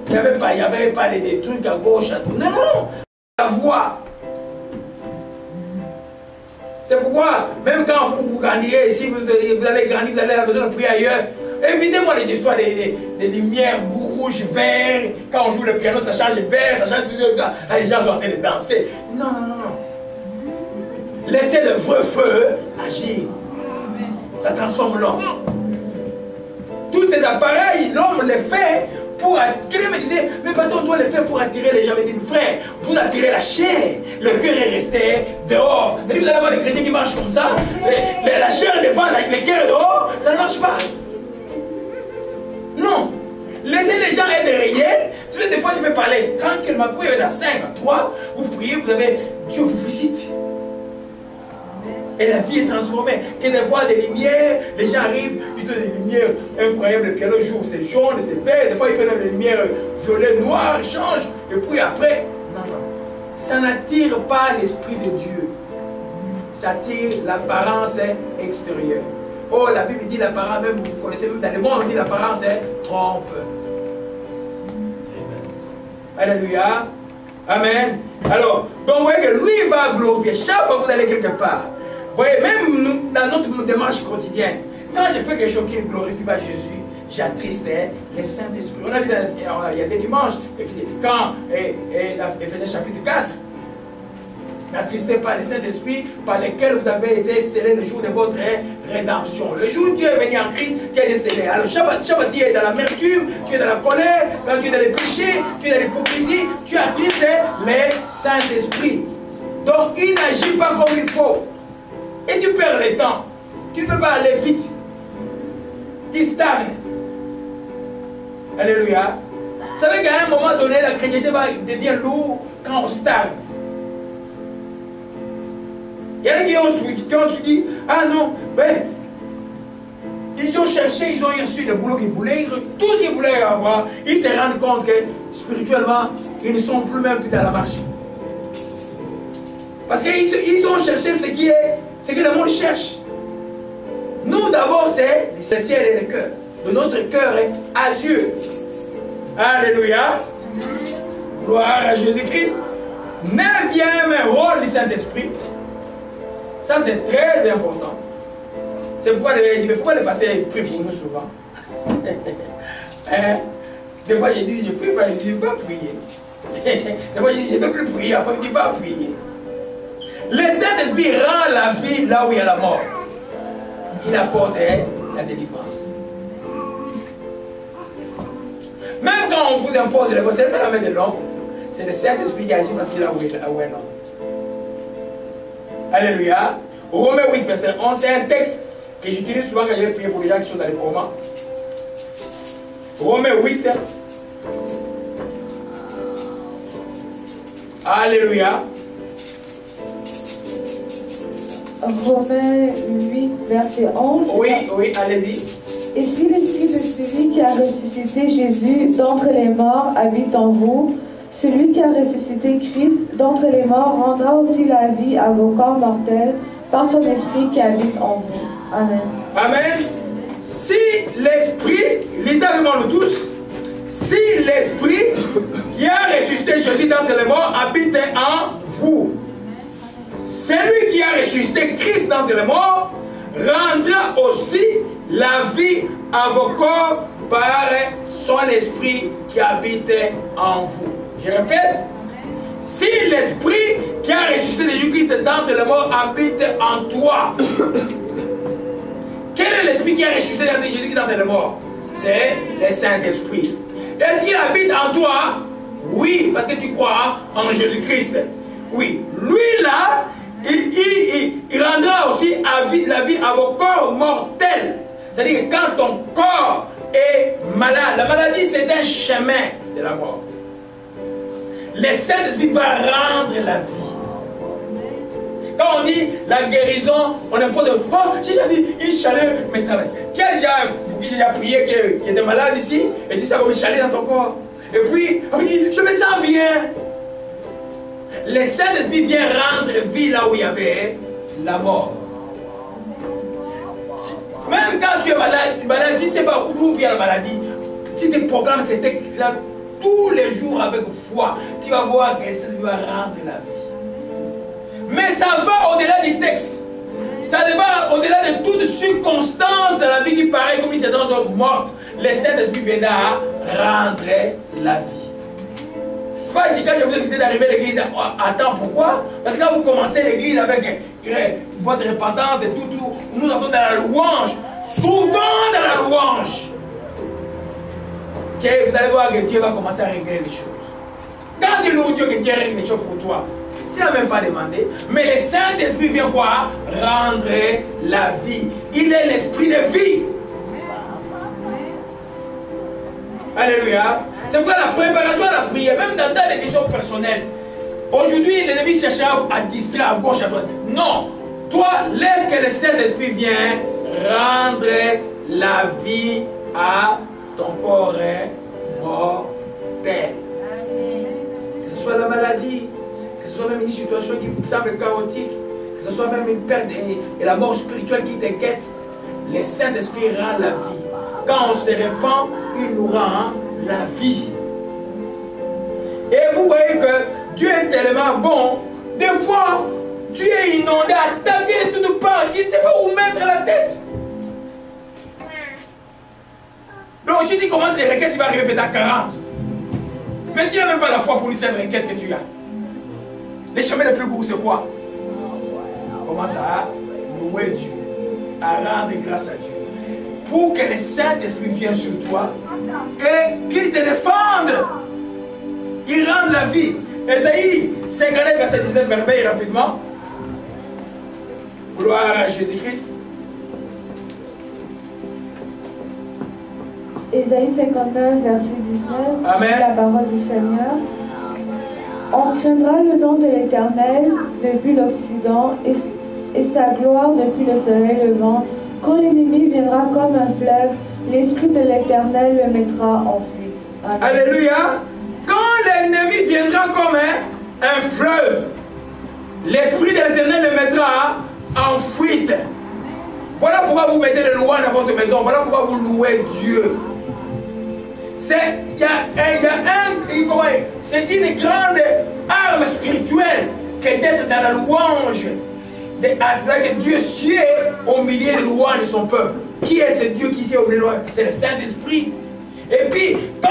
Il n'y avait pas des trucs à gauche, à droite. Non, non, non. La voix. C'est pourquoi, même quand vous grandirez, si vous allez grandir, vous allez avoir besoin de prier ailleurs, évitez-moi les histoires des lumières rouges, verts. Quand on joue le piano, ça change de vert, ça change de... Les gens sont en train de danser. Non, non, non, non. Laissez le vrai feu agir. Ça transforme l'homme. Tous ces appareils, l'homme les fait pour attirer. Me disait, mais parce qu'on doit les faire pour attirer les gens. Il dit, frère, vous attirez la chair. Le cœur est resté dehors. Vous allez avoir des chrétiens qui marchent comme ça. La chair est devant, le cœur est dehors. Ça ne marche pas. Non. Laissez les gens être rayés. Tu sais, des fois, tu peux parler tranquillement. Vous pouvez être à 5, à 3. Vous priez, vous avez Dieu vous visite. Et la vie est transformée. Quand des fois des lumières, les gens arrivent, ils donnent des lumières incroyables. Le piano joue, c'est jaune, c'est vert. Des fois, ils prennent des lumières violet, noir, ils changent. Et puis après, non, non. Ça n'attire pas l'Esprit de Dieu. Ça attire l'apparence extérieure. Oh, la Bible dit l'apparence, même vous connaissez, même dans le monde, on dit l'apparence trompe. Alléluia. Amen. Alors, donc vous voyez que lui va glorifier. Chaque fois que vous allez quelque part, vous voyez, même nous, dans notre démarche quotidienne, quand je fais quelque chose qui ne glorifie pas Jésus, j'attriste les Saint-Esprit. On a vu, il y a des dimanches, quand, Éphésiens chapitre 4, n'attristez pas les Saint-Esprit par lesquels vous avez été scellés le jour de votre rédemption. Le jour où Dieu est venu en Christ, qui a été scellé. Alors, Shabbat, tu es dans l'amertume, tu es dans la colère, quand tu es dans les péchés, tu es dans l'hypocrisie, tu attristes les Saint-Esprit. Donc, il n'agit pas comme il faut. Et tu perds le temps. Tu ne peux pas aller vite. Tu stagnes. Alléluia. Vous savez qu'à un moment donné, la chrétienté devient lourde quand on stagne. Il y en a qui ont su dit, ah non, ben, ils ont cherché, ils ont reçu le boulot qu'ils voulaient, tout ce qu'ils voulaient avoir. Ils se rendent compte que spirituellement, ils ne sont plus même plus dans la marche. Parce qu'ils ont cherché ce que le monde cherche. Nous d'abord, c'est le ciel et le cœur. De notre cœur est à Dieu. Alléluia. Gloire à Jésus-Christ. Neuvième rôle du Saint-Esprit. Ça, c'est très important. C'est pourquoi le pasteur prie pour nous souvent. Des fois, je dis, je prie pas, je dis, pas prier. Des fois, je dis, je ne veux plus prier, après, je dis, pas prier. Le Saint-Esprit rend la vie là où il y a la mort. Il apporte la délivrance. Même quand on vous impose les c'est pas la main de l'homme, c'est le Saint-Esprit qui agit parce qu'il a où est l'homme. Alléluia. Romains 8, verset 11, c'est un texte que j'utilise souvent quand je vais prier pour les gens qui sont dans les comas. Romains 8. Alléluia. Romains 8, verset 11. Oui, oui, allez-y. Et si l'esprit de celui qui a ressuscité Jésus d'entre les morts habite en vous, celui qui a ressuscité Christ d'entre les morts rendra aussi la vie à vos corps mortels par son esprit qui habite en vous. Amen. Amen. Si l'esprit, lisez avec moi nous tous, si l'esprit qui a ressuscité Jésus d'entre les morts habite en vous, celui qui a ressuscité Christ d'entre les morts rendra aussi la vie à vos corps par son esprit qui habite en vous. Je répète, si l'esprit qui a ressuscité Jésus-Christ d'entre les morts habite en toi, quel est l'esprit qui a ressuscité Jésus-Christ d'entre les morts? C'est le Saint-Esprit. Est-ce qu'il habite en toi? Oui, parce que tu crois en Jésus-Christ. Oui, lui là, il rendra aussi la vie à vos corps mortels. C'est-à-dire que quand ton corps est malade, la maladie c'est un chemin de la mort. Le Saint-Esprit va rendre la vie. Quand on dit la guérison, on impose, oh, j'ai déjà dit, il chaleur, mais travaille. Qui a déjà prié qui était malade ici, et dit ça comme une chaleur dans ton corps. Et puis, on dit, je me sens bien. Le Saint-Esprit vient rendre vie là où il y avait la mort. Même quand tu es malade, tu ne sais pas où vient la maladie. Si tu programmes ces textes-là tous les jours avec foi, tu vas voir que le Saint-Esprit va rendre la vie. Mais ça va au-delà du texte. Ça va au-delà de toute circonstance de la vie qui paraît comme une circonstance morte. Le Saint-Esprit viendra rendre la vie. C'est pas dit quand je vous ai décidé d'arriver à l'église à temps. Pourquoi? Parce que quand vous commencez l'église avec votre repentance et tout, nous entrons dans la louange. Souvent dans la louange, vous allez voir que Dieu va commencer à régler les choses. Quand tu loues Dieu, que Dieu règle les choses pour toi, tu n'as même pas demandé. Mais le Saint-Esprit vient quoi? Rendre la vie. Il est l'esprit de vie. Alléluia. C'est pourquoi la préparation à la prière, même dans ta questions personnelles, aujourd'hui, l'ennemi cherche à distraire à gauche, à droite. Non. Toi, laisse que le Saint-Esprit vienne rendre la vie à ton corps mortel. Que ce soit la maladie, que ce soit même une situation qui semble chaotique, que ce soit même une perte et la mort spirituelle qui t'inquiète, le Saint-Esprit rend la vie. Quand on se répand, il nous rend la vie. Et vous voyez que Dieu est tellement bon, des fois, tu es inondé, attaqué de toutes parts, tu ne sais pas où mettre la tête. Donc je dis comment c'est des requêtes, tu vas arriver peut-être à 40. Mais tu n'as même pas la foi pour les 5 requêtes que tu as. Les chemins les plus courts, c'est quoi? Commence à louer Dieu, à rendre grâce à Dieu. Pour que le Saint-Esprit vienne sur toi et qu'il te défende. Il rend la vie. Ésaïe 59, verset 19, merveille rapidement. Gloire à Jésus-Christ. Ésaïe 59, verset 19. Amen. La parole du Seigneur. On craindra le nom de l'Éternel depuis l'Occident et et sa gloire depuis le soleil levant. Quand l'ennemi viendra comme un fleuve, l'Esprit de l'Éternel le mettra en fuite. Amen. Alléluia. Quand l'ennemi viendra comme un fleuve, l'Esprit de l'Éternel le mettra en fuite. Voilà pourquoi vous mettez les lois dans votre maison. Voilà pourquoi vous louez Dieu. C'est une grande arme spirituelle que d'être dans la louange. Que Dieu sied au milieu de louanges de son peuple. Qui est ce Dieu qui sied au milieu de louanges? C'est le Saint-Esprit. Et puis, quand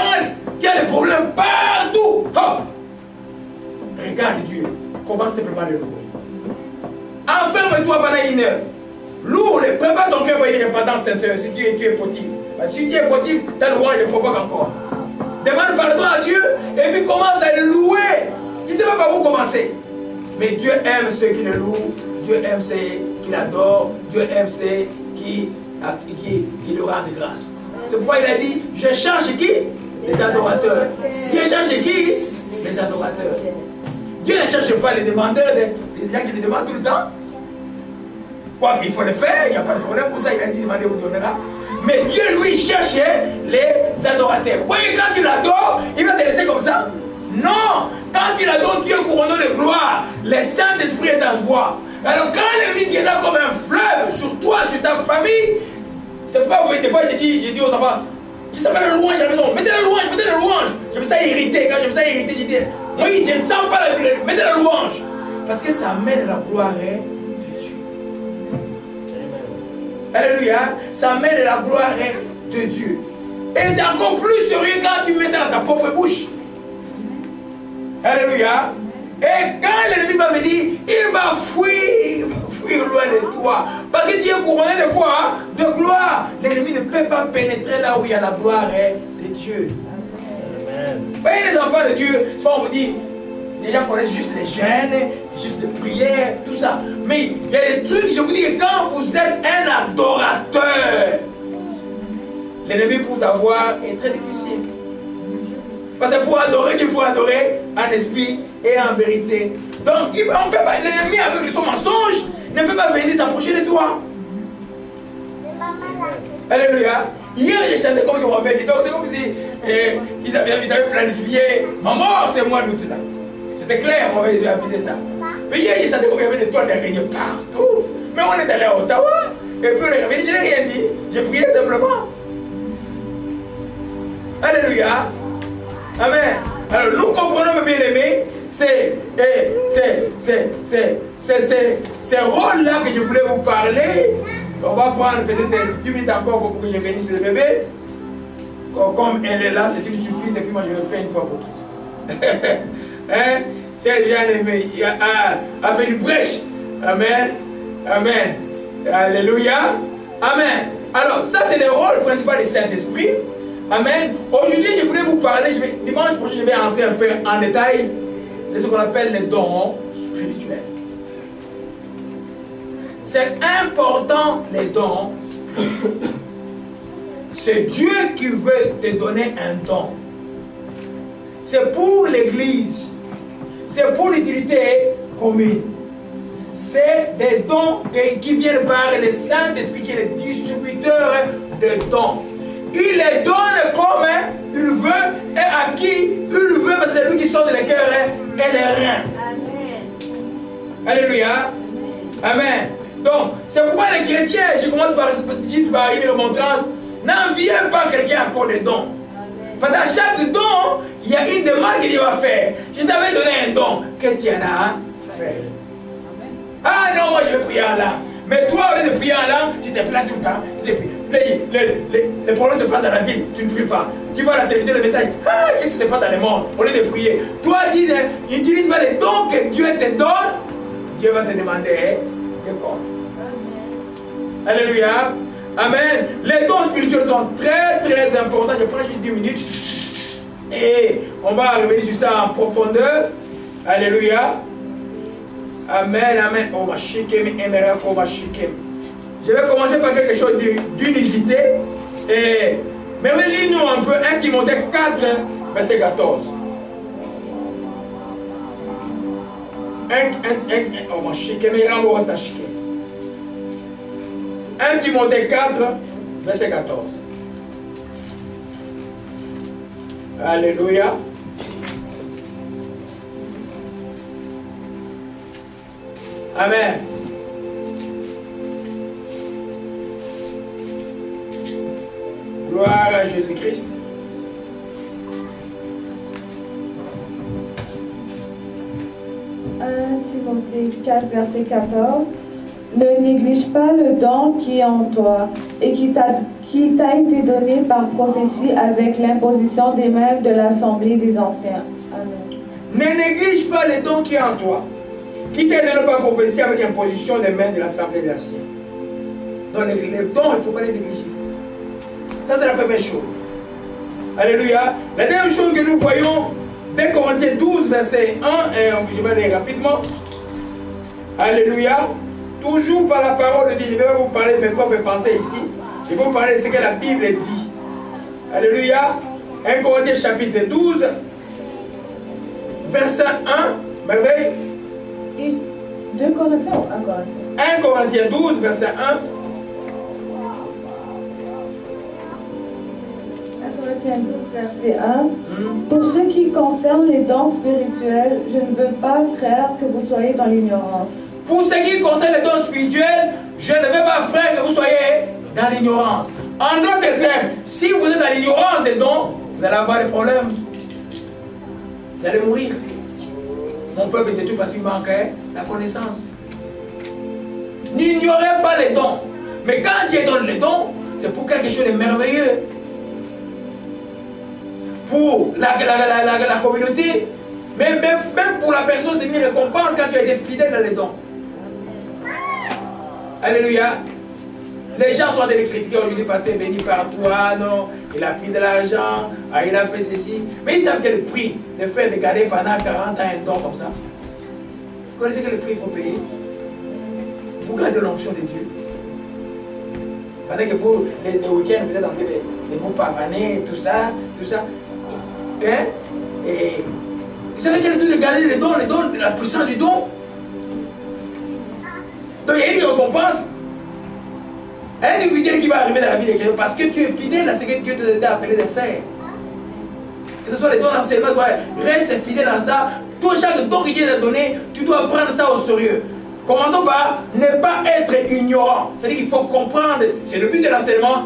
il y a des problèmes partout, hop, regarde Dieu. Commence simplement à le louer. Enferme-toi pendant une heure. Loue-le. Prépare ton cœur pour une pendant 7 heures si tu es fautif. Parce que si tu es fautif, ta louange le provoque encore. Demande pardon à Dieu et puis commence à le louer. Je ne sais pas par où commencer. Mais Dieu aime ceux qui le louent. Dieu aime ceux qui l'adorent. Dieu aime ceux qui lui rendent grâce. C'est pourquoi il a dit, je cherche qui? Les adorateurs. Dieu cherche qui? Les adorateurs. Dieu ne cherche pas les demandeurs, les gens qui le demandent tout le temps. Quoi qu'il faut le faire, il n'y a pas de problème. Pour ça, il a dit, demandez, vous donnera. Mais Dieu, lui, cherche les adorateurs. Vous voyez, quand tu l'adores, il va te laisser comme ça? Non! Quand tu l'adores, Dieu est couronné de gloire. Le Saint-Esprit est en toi. Alors, quand l'ennemi viendra comme un fleuve sur toi, sur ta famille, c'est pourquoi, vous voyez, des fois, j'ai dit aux enfants, je sais pas la louange à la maison, mettez la louange, mettez la louange. Je me sens irrité. Quand je me sens irrité, j'ai dit, oui, je ne sens pas la louange, mettez la louange. Parce que ça amène la gloire de Dieu. Alléluia. Ça amène la gloire de Dieu. Et c'est encore plus sérieux quand tu mets ça dans ta propre bouche. Alléluia. Et quand l'ennemi va venir, il va fuir loin de toi. Parce que tu es couronné de quoi? De gloire. L'ennemi ne peut pas pénétrer là où il y a la gloire de Dieu. Amen. Vous voyez les enfants de Dieu, soit on vous dit, les gens connaissent juste les jeûnes, juste les prières, tout ça. Mais il y a des trucs, je vous dis, que quand vous êtes un adorateur, l'ennemi pour vous avoir est très difficile. Parce que pour adorer, il faut adorer en esprit et en vérité. Donc, on peut pas, l'ennemi avec son mensonge ne peut pas venir s'approcher de toi. Alléluia. Hier, j'ai chanté comme je m'avais dit. Donc, c'est comme si ils avaient planifié ma mort, c'est mois d'août là. C'était clair, on avait avisé ça. Mais hier, j'ai chanté comme il y avait des toiles d'araignée partout. Mais on est allé à Ottawa. Et puis, on est revenu, je n'ai rien dit. J'ai prié simplement. Alléluia. Amen. Alors nous comprenons, mes bien-aimés, c'est ce rôle-là que je voulais vous parler. On va prendre peut-être 10 minutes encore pour que je bénisse le bébé. Comme elle est là, c'est une surprise et puis moi je vais faire une fois pour toutes. Hein? C'est bien-aimé, il a fait une brèche. Amen. Amen. Alléluia. Amen. Alors ça c'est le rôle principal du Saint-Esprit. Amen. Aujourd'hui, je voulais vous parler, dimanche prochain, je vais entrer un peu en détail de ce qu'on appelle les dons spirituels. C'est important, les dons spirituels. C'est Dieu qui veut te donner un don. C'est pour l'Église. C'est pour l'utilité commune. C'est des dons qui viennent par le Saint-Esprit, qui est le distributeur de dons. Il les donne comme il veut et à qui il veut, parce que c'est lui qui sort de les cœurs et les reins. Amen. Alléluia. Amen. Donc, c'est pourquoi les chrétiens, je commence par une remontrance, n'enviez pas quelqu'un encore des dons. Parce qu'à chaque don, il y a une demande qu'il va faire. Je t'avais donné un don. Qu'est-ce qu'il y en a à faire? Ah non, moi je vais prier en langue. Mais toi, au lieu de prier en langue, tu te plains tout le temps. Les problèmes se passent dans la ville, tu ne pries pas. Tu vois à la télévision le message, ah, qu'est-ce qui se passe dans le monde? Au lieu de prier. Toi, dis, n'utilise pas les dons que Dieu te donne. Dieu va te demander des comptes. Alléluia. Amen. Les dons spirituels sont très très importants. Je prends juste 10 minutes. Et on va revenir sur ça en profondeur. Alléluia. Amen, amen. Je vais commencer par quelque chose d'unicité. Mais lis-nous un peu 1 Timothée 4, verset 14. 1 Timothée 4, verset 14. Alléluia. Amen. Gloire à Jésus-Christ. Timothée 4, verset 14. Ne néglige pas le don qui est en toi et qui t'a été donné par prophétie avec l'imposition des mains de l'Assemblée des anciens. Amen. Ne néglige pas le don qui est en toi, qui t'est donné par prophétie avec l'imposition des mains de l'Assemblée des anciens. Donc les dons, il ne faut pas les négliger. Ça, c'est la première chose. Alléluia. La deuxième chose que nous voyons, 2 Corinthiens 12, verset 1, et je vais aller rapidement. Alléluia. Toujours par la parole de Dieu, je vais vous parler de mes propres pensées ici. Je vais vous parler de ce que la Bible dit. Alléluia. 1 Corinthiens chapitre 12, verset 1. Merveille. 2 Corinthiens ou 1 Corinthiens? 1 Corinthiens 12, verset 1. 1 Corinthiens 12, verset 1. Pour ce qui concerne les dons spirituels, je ne veux pas, frère, que vous soyez dans l'ignorance. Pour ce qui concerne les dons spirituels, je ne veux pas, frère, que vous soyez dans l'ignorance. En d'autres termes, si vous êtes dans l'ignorance des dons, vous allez avoir des problèmes. Vous allez mourir. Mon peuple est détruit parce qu'il manquait la connaissance. N'ignorez pas les dons. Mais quand Dieu donne les dons, c'est pour quelque chose de merveilleux. Pour la communauté, même pour la personne, c'est une récompense quand tu as été fidèle dans les dons. Alléluia. Les gens sont en train de critiquer aujourd'hui, pasteur est béni par toi, non, il a pris de l'argent, ah, il a fait ceci. Mais ils savent quel prix de faire de garder pendant 40 ans un don comme ça. Vous connaissez quel prix il faut payer pour garder l'onction de Dieu. Pendant que vous, les week-ends, vous êtes en train de vous pavaner, tout ça. Hein? Et vous savez quel est le but de garder les dons, la puissance du don. Donc il y a une récompense individuelle qui va arriver dans la vie des chrétiens parce que tu es fidèle à ce que Dieu t'a appelé de faire. Que ce soit les dons d'enseignement, reste fidèle à ça. Tout chaque don que Dieu t'a donné, tu dois prendre ça au sérieux. Commençons par ne pas être ignorant. C'est-à-dire qu'il faut comprendre, c'est le but de l'enseignement,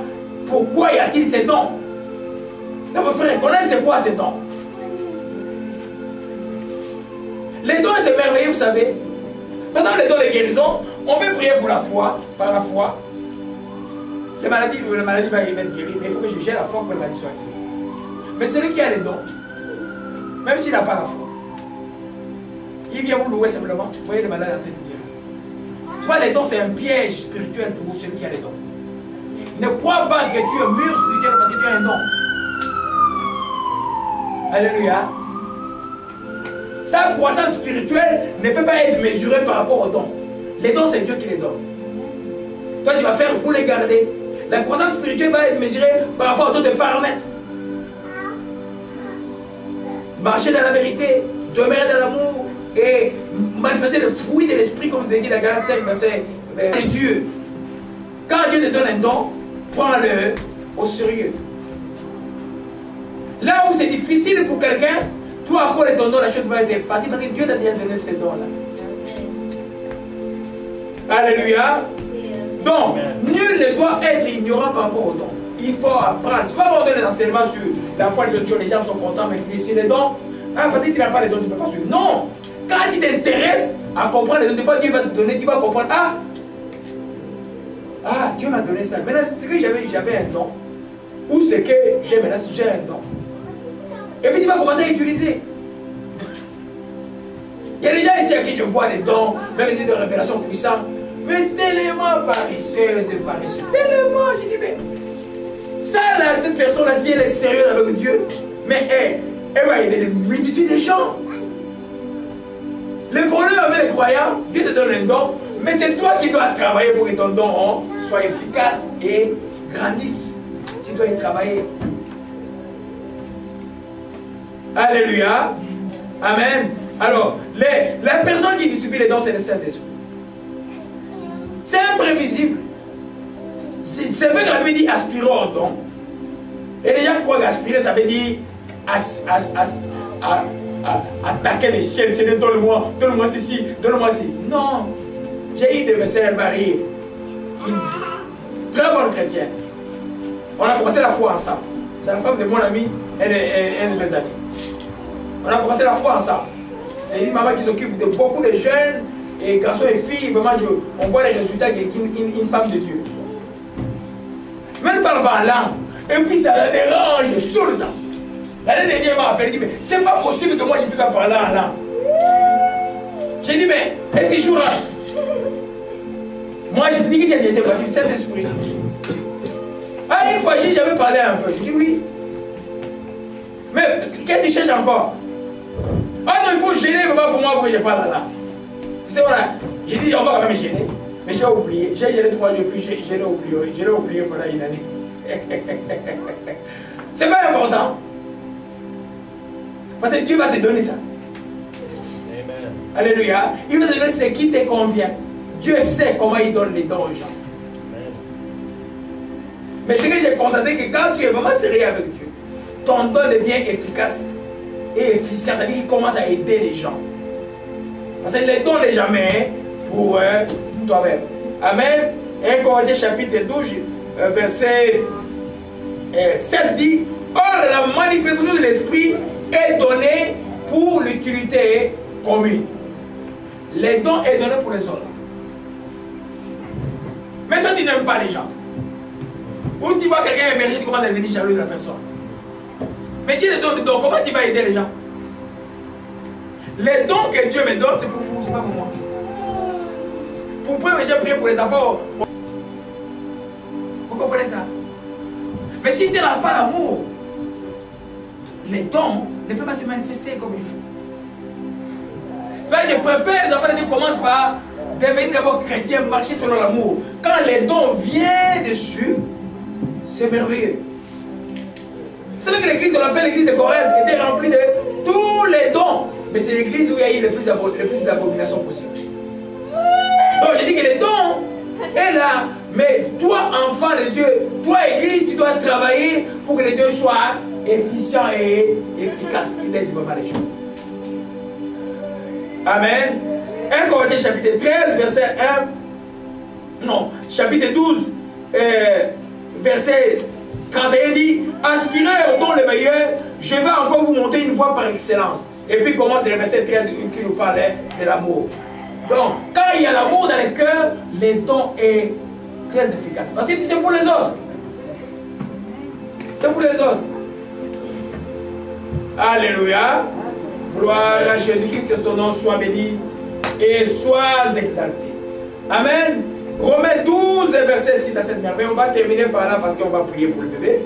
pourquoi y a-t-il ces dons. Donc mon frère, connaître c'est quoi ces dons. Les dons c'est merveilleux, vous savez. Par exemple, les dons de guérison, on peut prier pour la foi, par la foi. La maladie va être guérie, mais il faut que j'ai la foi pour que la maladie soit guérie. Mais celui qui a les dons, même s'il n'a pas la foi, il vient vous louer simplement. Vous voyez le malade en train de guérir. C'est pas les dons, c'est un piège spirituel pour celui qui a les dons. Ne crois pas que tu es mûr spirituel parce que tu as un don. Alléluia. Ta croissance spirituelle ne peut pas être mesurée par rapport aux dons. Les dons, c'est Dieu qui les donne. Toi, tu vas faire pour les garder. La croissance spirituelle va être mesurée par rapport à d'autres paramètres. Marcher dans la vérité, demeurer dans l'amour et manifester le fruit de l'esprit, comme c'est dit dans Galates 5, verset Dieu. Quand Dieu te donne un don, prends-le au sérieux. Là où c'est difficile pour quelqu'un, toi, à cause de ton don, la chose va être facile parce que Dieu t'a déjà donné ce don-là. Alléluia. Donc, nul ne doit être ignorant par rapport aux dons. Il faut apprendre. Tu vas avoir des enseignements sur la foi des autres choses, les gens sont contents, mais tu dis c'est les dons. Ah, parce que tu n'as pas les dons, tu ne peux pas suivre. Non. Quand tu t'intéresses à comprendre les dons, des fois Dieu va te donner, tu vas comprendre. Ah, Dieu m'a donné ça. Maintenant, c'est que j'avais un don. Ou ce que j'ai maintenant, si j'ai un don. Et puis tu vas commencer à utiliser. Il y a des gens ici à qui je vois des dons, même des révélations puissantes, mais tellement paresseuses et paresseuses. Tellement, je dis, mais ça là, cette personne-là, si elle est sérieuse avec Dieu, mais elle va aider des multitudes de gens. Le problème avec les croyants, Dieu te donne un don, mais c'est toi qui dois travailler pour que ton don soit efficace et grandisse. Tu dois y travailler. Alléluia. Amen. Alors, la personne qui distribue les dons, c'est le Saint-Esprit. C'est imprévisible. C'est vrai que la Bible dit aspirer au don. Et les gens croient qu'aspirer, ça veut dire attaquer les ciels. C'est donne-moi ceci, donne-moi ceci. Non. J'ai eu des versets mariés. Une très bonne chrétienne. On a commencé la foi ensemble. C'est la femme de mon ami, elle est de mes amis. On a commencé la foi ensemble. C'est une maman qui s'occupe de beaucoup de jeunes, et garçons et filles. Vraiment, on voit les résultats d'une femme de Dieu. Même elle parle pas en langue. Et puis ça la dérange tout le temps. L'année dernière, elle m'a appelé, elle dit, mais c'est pas possible que moi je puisse pas parler en langue. J'ai dit, mais est-ce que je joue là? Moi, j'ai dit qu'il était parti du Saint-Esprit. Ah, une fois, j'avais parlé un peu. Je dis oui. Mais qu'est-ce que tu cherches encore? Ah non, il faut gêner pour moi pour que je parle là. C'est voilà. J'ai dit, on va quand même gêner. Mais j'ai oublié. J'ai gêné 3 jours plus, je l'ai oublié. Je l'ai oublié pendant une année. C'est pas important. Parce que Dieu va te donner ça. Amen. Alléluia. Il va te donner ce qui te convient. Dieu sait comment il donne les dons aux gens. Amen. Mais ce que j'ai constaté, que quand tu es vraiment sérieux avec Dieu, ton don devient efficace et efficient. C'est-à-dire qu'il commence à aider les gens. Parce que les dons n'est jamais pour toi-même. Amen. 1 Corinthiens chapitre 12, verset 7 dit, or la manifestation de l'esprit est donnée pour l'utilité commune. Les dons est donné pour les autres. Mais toi tu n'aimes pas les gens. Ou tu vois quelqu'un émerger, tu commences à devenir jaloux de la personne. Mais Dieu te donne des dons, comment tu vas aider les gens? Les dons que Dieu me donne, c'est pour vous, c'est pas pour moi. Vous pouvez déjà prier pour les enfants. Vous comprenez ça? Mais si tu n'as pas l'amour, les dons ne peuvent pas se manifester comme il faut. C'est vrai que je préfère les enfants de Dieu commencent par devenir d'abord chrétien, marcher selon l'amour. Quand les dons viennent dessus, c'est merveilleux. Vous savez que l'église qu'on appelle l'église de Corinthe était remplie de tous les dons. Mais c'est l'église où il y a eu le plus d'abominations possible. Donc je dis que les dons est là. Mais toi, enfant de Dieu, toi, église, tu dois travailler pour que les dons soient efficients et efficaces. Il aide vraiment les gens. Amen. 1 Corinthiens chapitre 13, verset 1. Non, chapitre 12, verset 31 dit, aspirez au don le meilleur, je vais encore vous montrer une voie par excellence. Et puis commence le verset 13 qui nous parlait de l'amour. Donc, quand il y a l'amour dans le cœur, les dons est très efficace. Parce que c'est pour les autres. C'est pour les autres. Alléluia. Gloire à Jésus-Christ, que son nom soit béni et soit exalté. Amen. Romains 12, verset 6 à 7 merveilles. On va terminer par là parce qu'on va prier pour le bébé.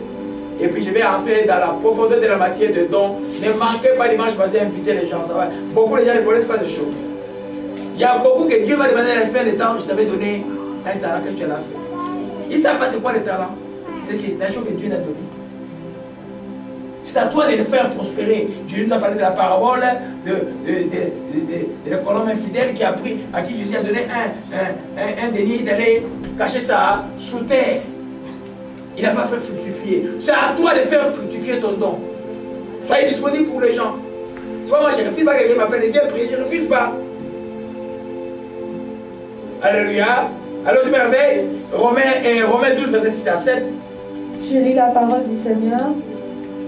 Et puis je vais entrer dans la profondeur de la matière de dons. Ne manquez pas dimanche passé, inviter les gens. Ça va. Beaucoup de gens ne connaissent pas de choses. Il y a beaucoup que Dieu va demander à la fin des temps. Je t'avais donné un talent que tu as fait. Ils ne savent pas c'est quoi le talent. C'est la chose que Dieu t'a donnée. C'est à toi de le faire prospérer. Jésus nous a parlé de la parabole de l'homme infidèle qui a pris, à qui Jésus a donné un denier, il allait cacher ça sous terre. Il n'a pas fait fructifier. C'est à toi de faire fructifier ton don. Soyez disponible pour les gens. C'est pas moi, je ne refuse pas que quelqu'un m'appelle et viens prier, je ne refuse pas. Alléluia. Alors du merveille, Romains 12, verset 6 à 7. Je lis la parole du Seigneur.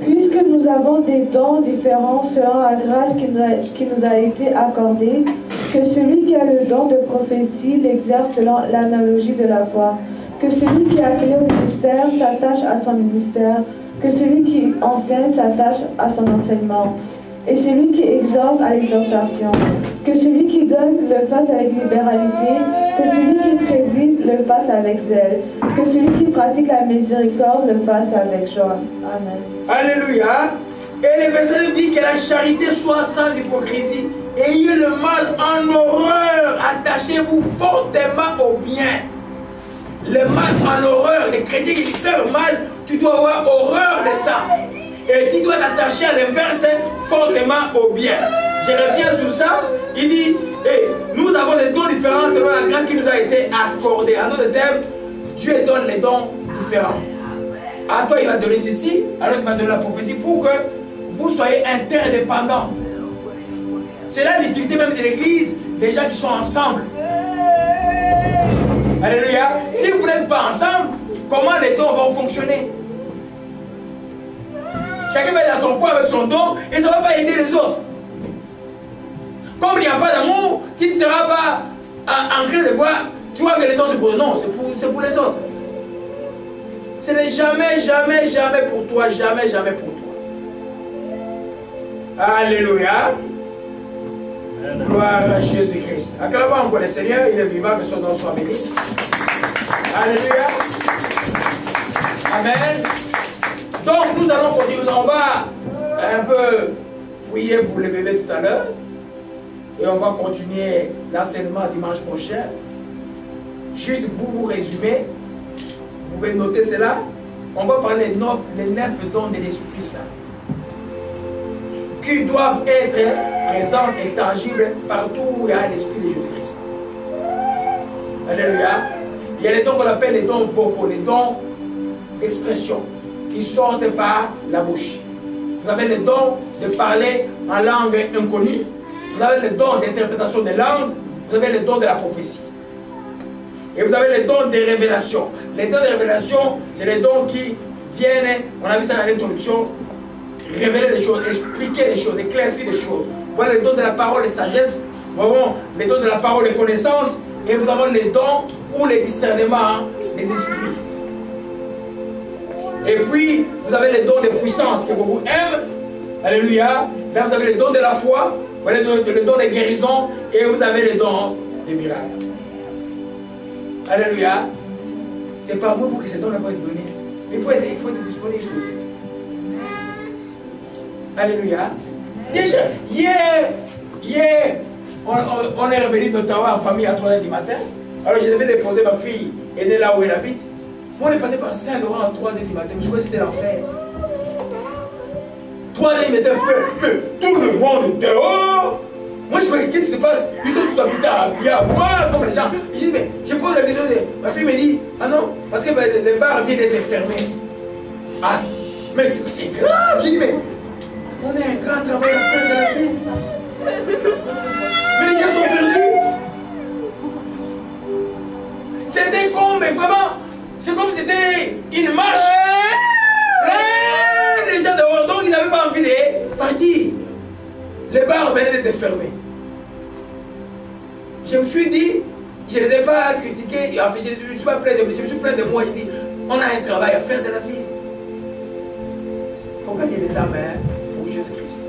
Puisque nous avons des dons différents selon la grâce qui nous a été accordée, que celui qui a le don de prophétie l'exerce selon l'analogie de la foi, que celui qui est appelé au ministère s'attache à son ministère, que celui qui enseigne s'attache à son enseignement, et celui qui exhorte à l'exhortation, que celui qui donne le fasse avec libéralité, que celui qui préside le fasse avec zèle, que celui qui pratique la miséricorde le fasse avec joie. Amen. Alléluia. Et le verset nous dit que la charité soit sans hypocrisie. Ayez le mal en horreur. Attachez-vous fortement au bien. Le mal en horreur. Les chrétiens qui font le mal, tu dois avoir horreur de ça. Et tu dois t'attacher à l'inverse fortement au bien. Je reviens sur ça. Il dit, nous avons des dons différents selon la grâce qui nous a été accordée. En d'autres termes, Dieu donne les dons différents. À toi, il va donner ceci, à l'autre, il va donner la prophétie pour que vous soyez interdépendants. C'est là l'utilité même de l'église, les gens qui sont ensemble. Alléluia. Si vous n'êtes pas ensemble, comment les dons vont fonctionner? Chacun va être dans son coin avec son don et ça ne va pas aider les autres. Comme il n'y a pas d'amour, tu ne seras pas en train de voir, tu vois que les dons c'est pour non, c'est pour les autres. Ce n'est jamais, jamais, jamais pour toi, jamais, jamais pour toi. Alléluia. Gloire à Jésus-Christ. Acclamons encore le Seigneur, il est vivant, que son nom soit béni. Alléluia. Amen. Donc nous allons continuer, on va un peu prier pour les bébés tout à l'heure. Et on va continuer l'enseignement dimanche prochain. Juste pour vous résumer, vous pouvez noter cela. On va parler des 9 dons de l'Esprit Saint qui doivent être présents et tangibles partout où il y a l'Esprit de Jésus-Christ. Alléluia. Il y a les dons qu'on appelle les dons vocaux, les dons d'expression qui sortent par la bouche. Vous avez le don de parler en langue inconnue. Vous avez le don d'interprétation des langues. Vous avez le don de la prophétie. Et vous avez les dons de révélation. Les dons de révélation, c'est les dons qui viennent, on a vu ça dans l'introduction, révéler des choses, expliquer des choses, éclaircir des choses. Voilà les dons de la parole et sagesse. Nous avons les dons de la parole et connaissance. Et vous avez les dons ou les discernements des esprits. Et puis, vous avez les dons de puissance que beaucoup aiment. Alléluia. Là, vous avez les dons de la foi. Vous avez les dons de guérison. Et vous avez les dons des miracles. Alléluia. C'est par vous que ces dons vont être donnés. Il faut être disponible. Alléluia. Déjà, hier, on est revenu d'Ottawa en famille à 3h du matin. Alors je devais déposer ma fille, aider là où elle habite. Moi, on est passé par Saint-Laurent à 3h du matin. Mais je crois que c'était l'enfer. 3h du matin, mais tout le monde est dehors. Moi, je crois qu'est-ce qui se passe? Ils sont tous habités à boire comme les gens. Je dis, mais je pose la question. Ma fille me dit, ah non, parce que les bars viennent d'être fermés. Ah, mais c'est grave. Je dis, mais on a un grand travail à faire de la vie. Mais les gens sont perdus. C'était comme, mais vraiment, c'est comme si c'était une marche. Plein de gens dehors, donc ils n'avaient pas envie de partir. Les bars venaient d'être fermés. Je me suis dit, je ne les ai pas critiqués, en fait, je me suis pas plaint de moi, je dis, on a un travail à faire de la vie. Il faut gagner les âmes pour Jésus-Christ.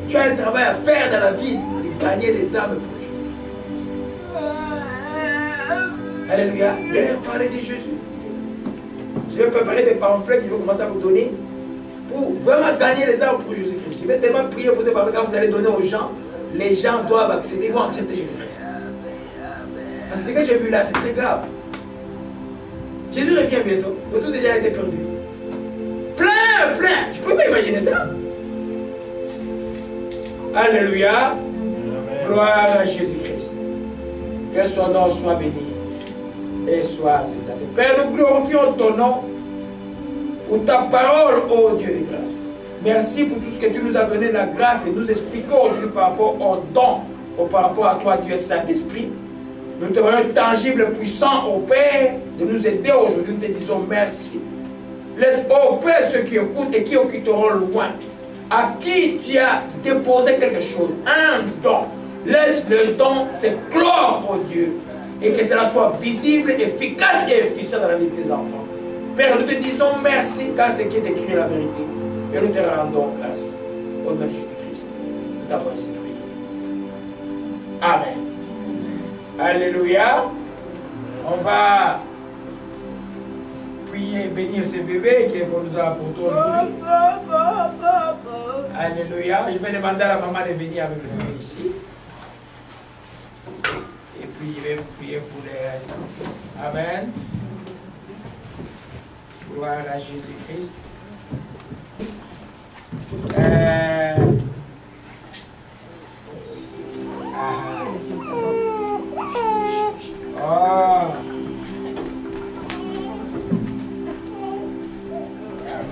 Tu as un travail à faire dans la vie, de gagner les âmes pour Jésus-Christ. Alléluia. De leur parler de Jésus. Je vais préparer des pamphlets que je vais commencer à vous donner pour vraiment gagner les âmes pour Jésus-Christ. Je vais tellement prier pour ces pamphlets quand vous allez donner aux gens. Les gens doivent accéder, vont accepter Jésus-Christ. Parce que ce que j'ai vu là, c'est très grave. Jésus revient bientôt. Nous tous déjà été perdus. Plein. Je ne peux pas imaginer ça. Alléluia. Gloire à Jésus-Christ. Que son nom soit béni et soit exalté. Père, nous glorifions ton nom pour ta parole, ô Dieu de grâce. Merci pour tout ce que tu nous as donné, la grâce de nous expliquer aujourd'hui par rapport au don, ou par rapport à toi, Dieu Saint-Esprit. Nous te voyons tangible, puissant, ô Père, de nous aider aujourd'hui. Nous te disons merci. Laisse, ô Père, ceux qui écoutent et qui occuperont loin, à qui tu as déposé quelque chose, un don. Laisse le don s'éclore, ô Dieu, et que cela soit visible, efficace et efficient dans la vie de tes enfants. Père, nous te disons merci car c'est qui est écrit la vérité. Et nous te rendons grâce au nom de Jésus-Christ. Nous t'avons ainsi prié. Amen. Alléluia. On va prier, bénir ces bébés qu'on nous a apportés aujourd'hui. Alléluia. Je vais demander à la maman de venir avec le bébé ici. Et puis je vais prier pour les restes. Amen. Gloire à Jésus-Christ.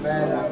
Amen.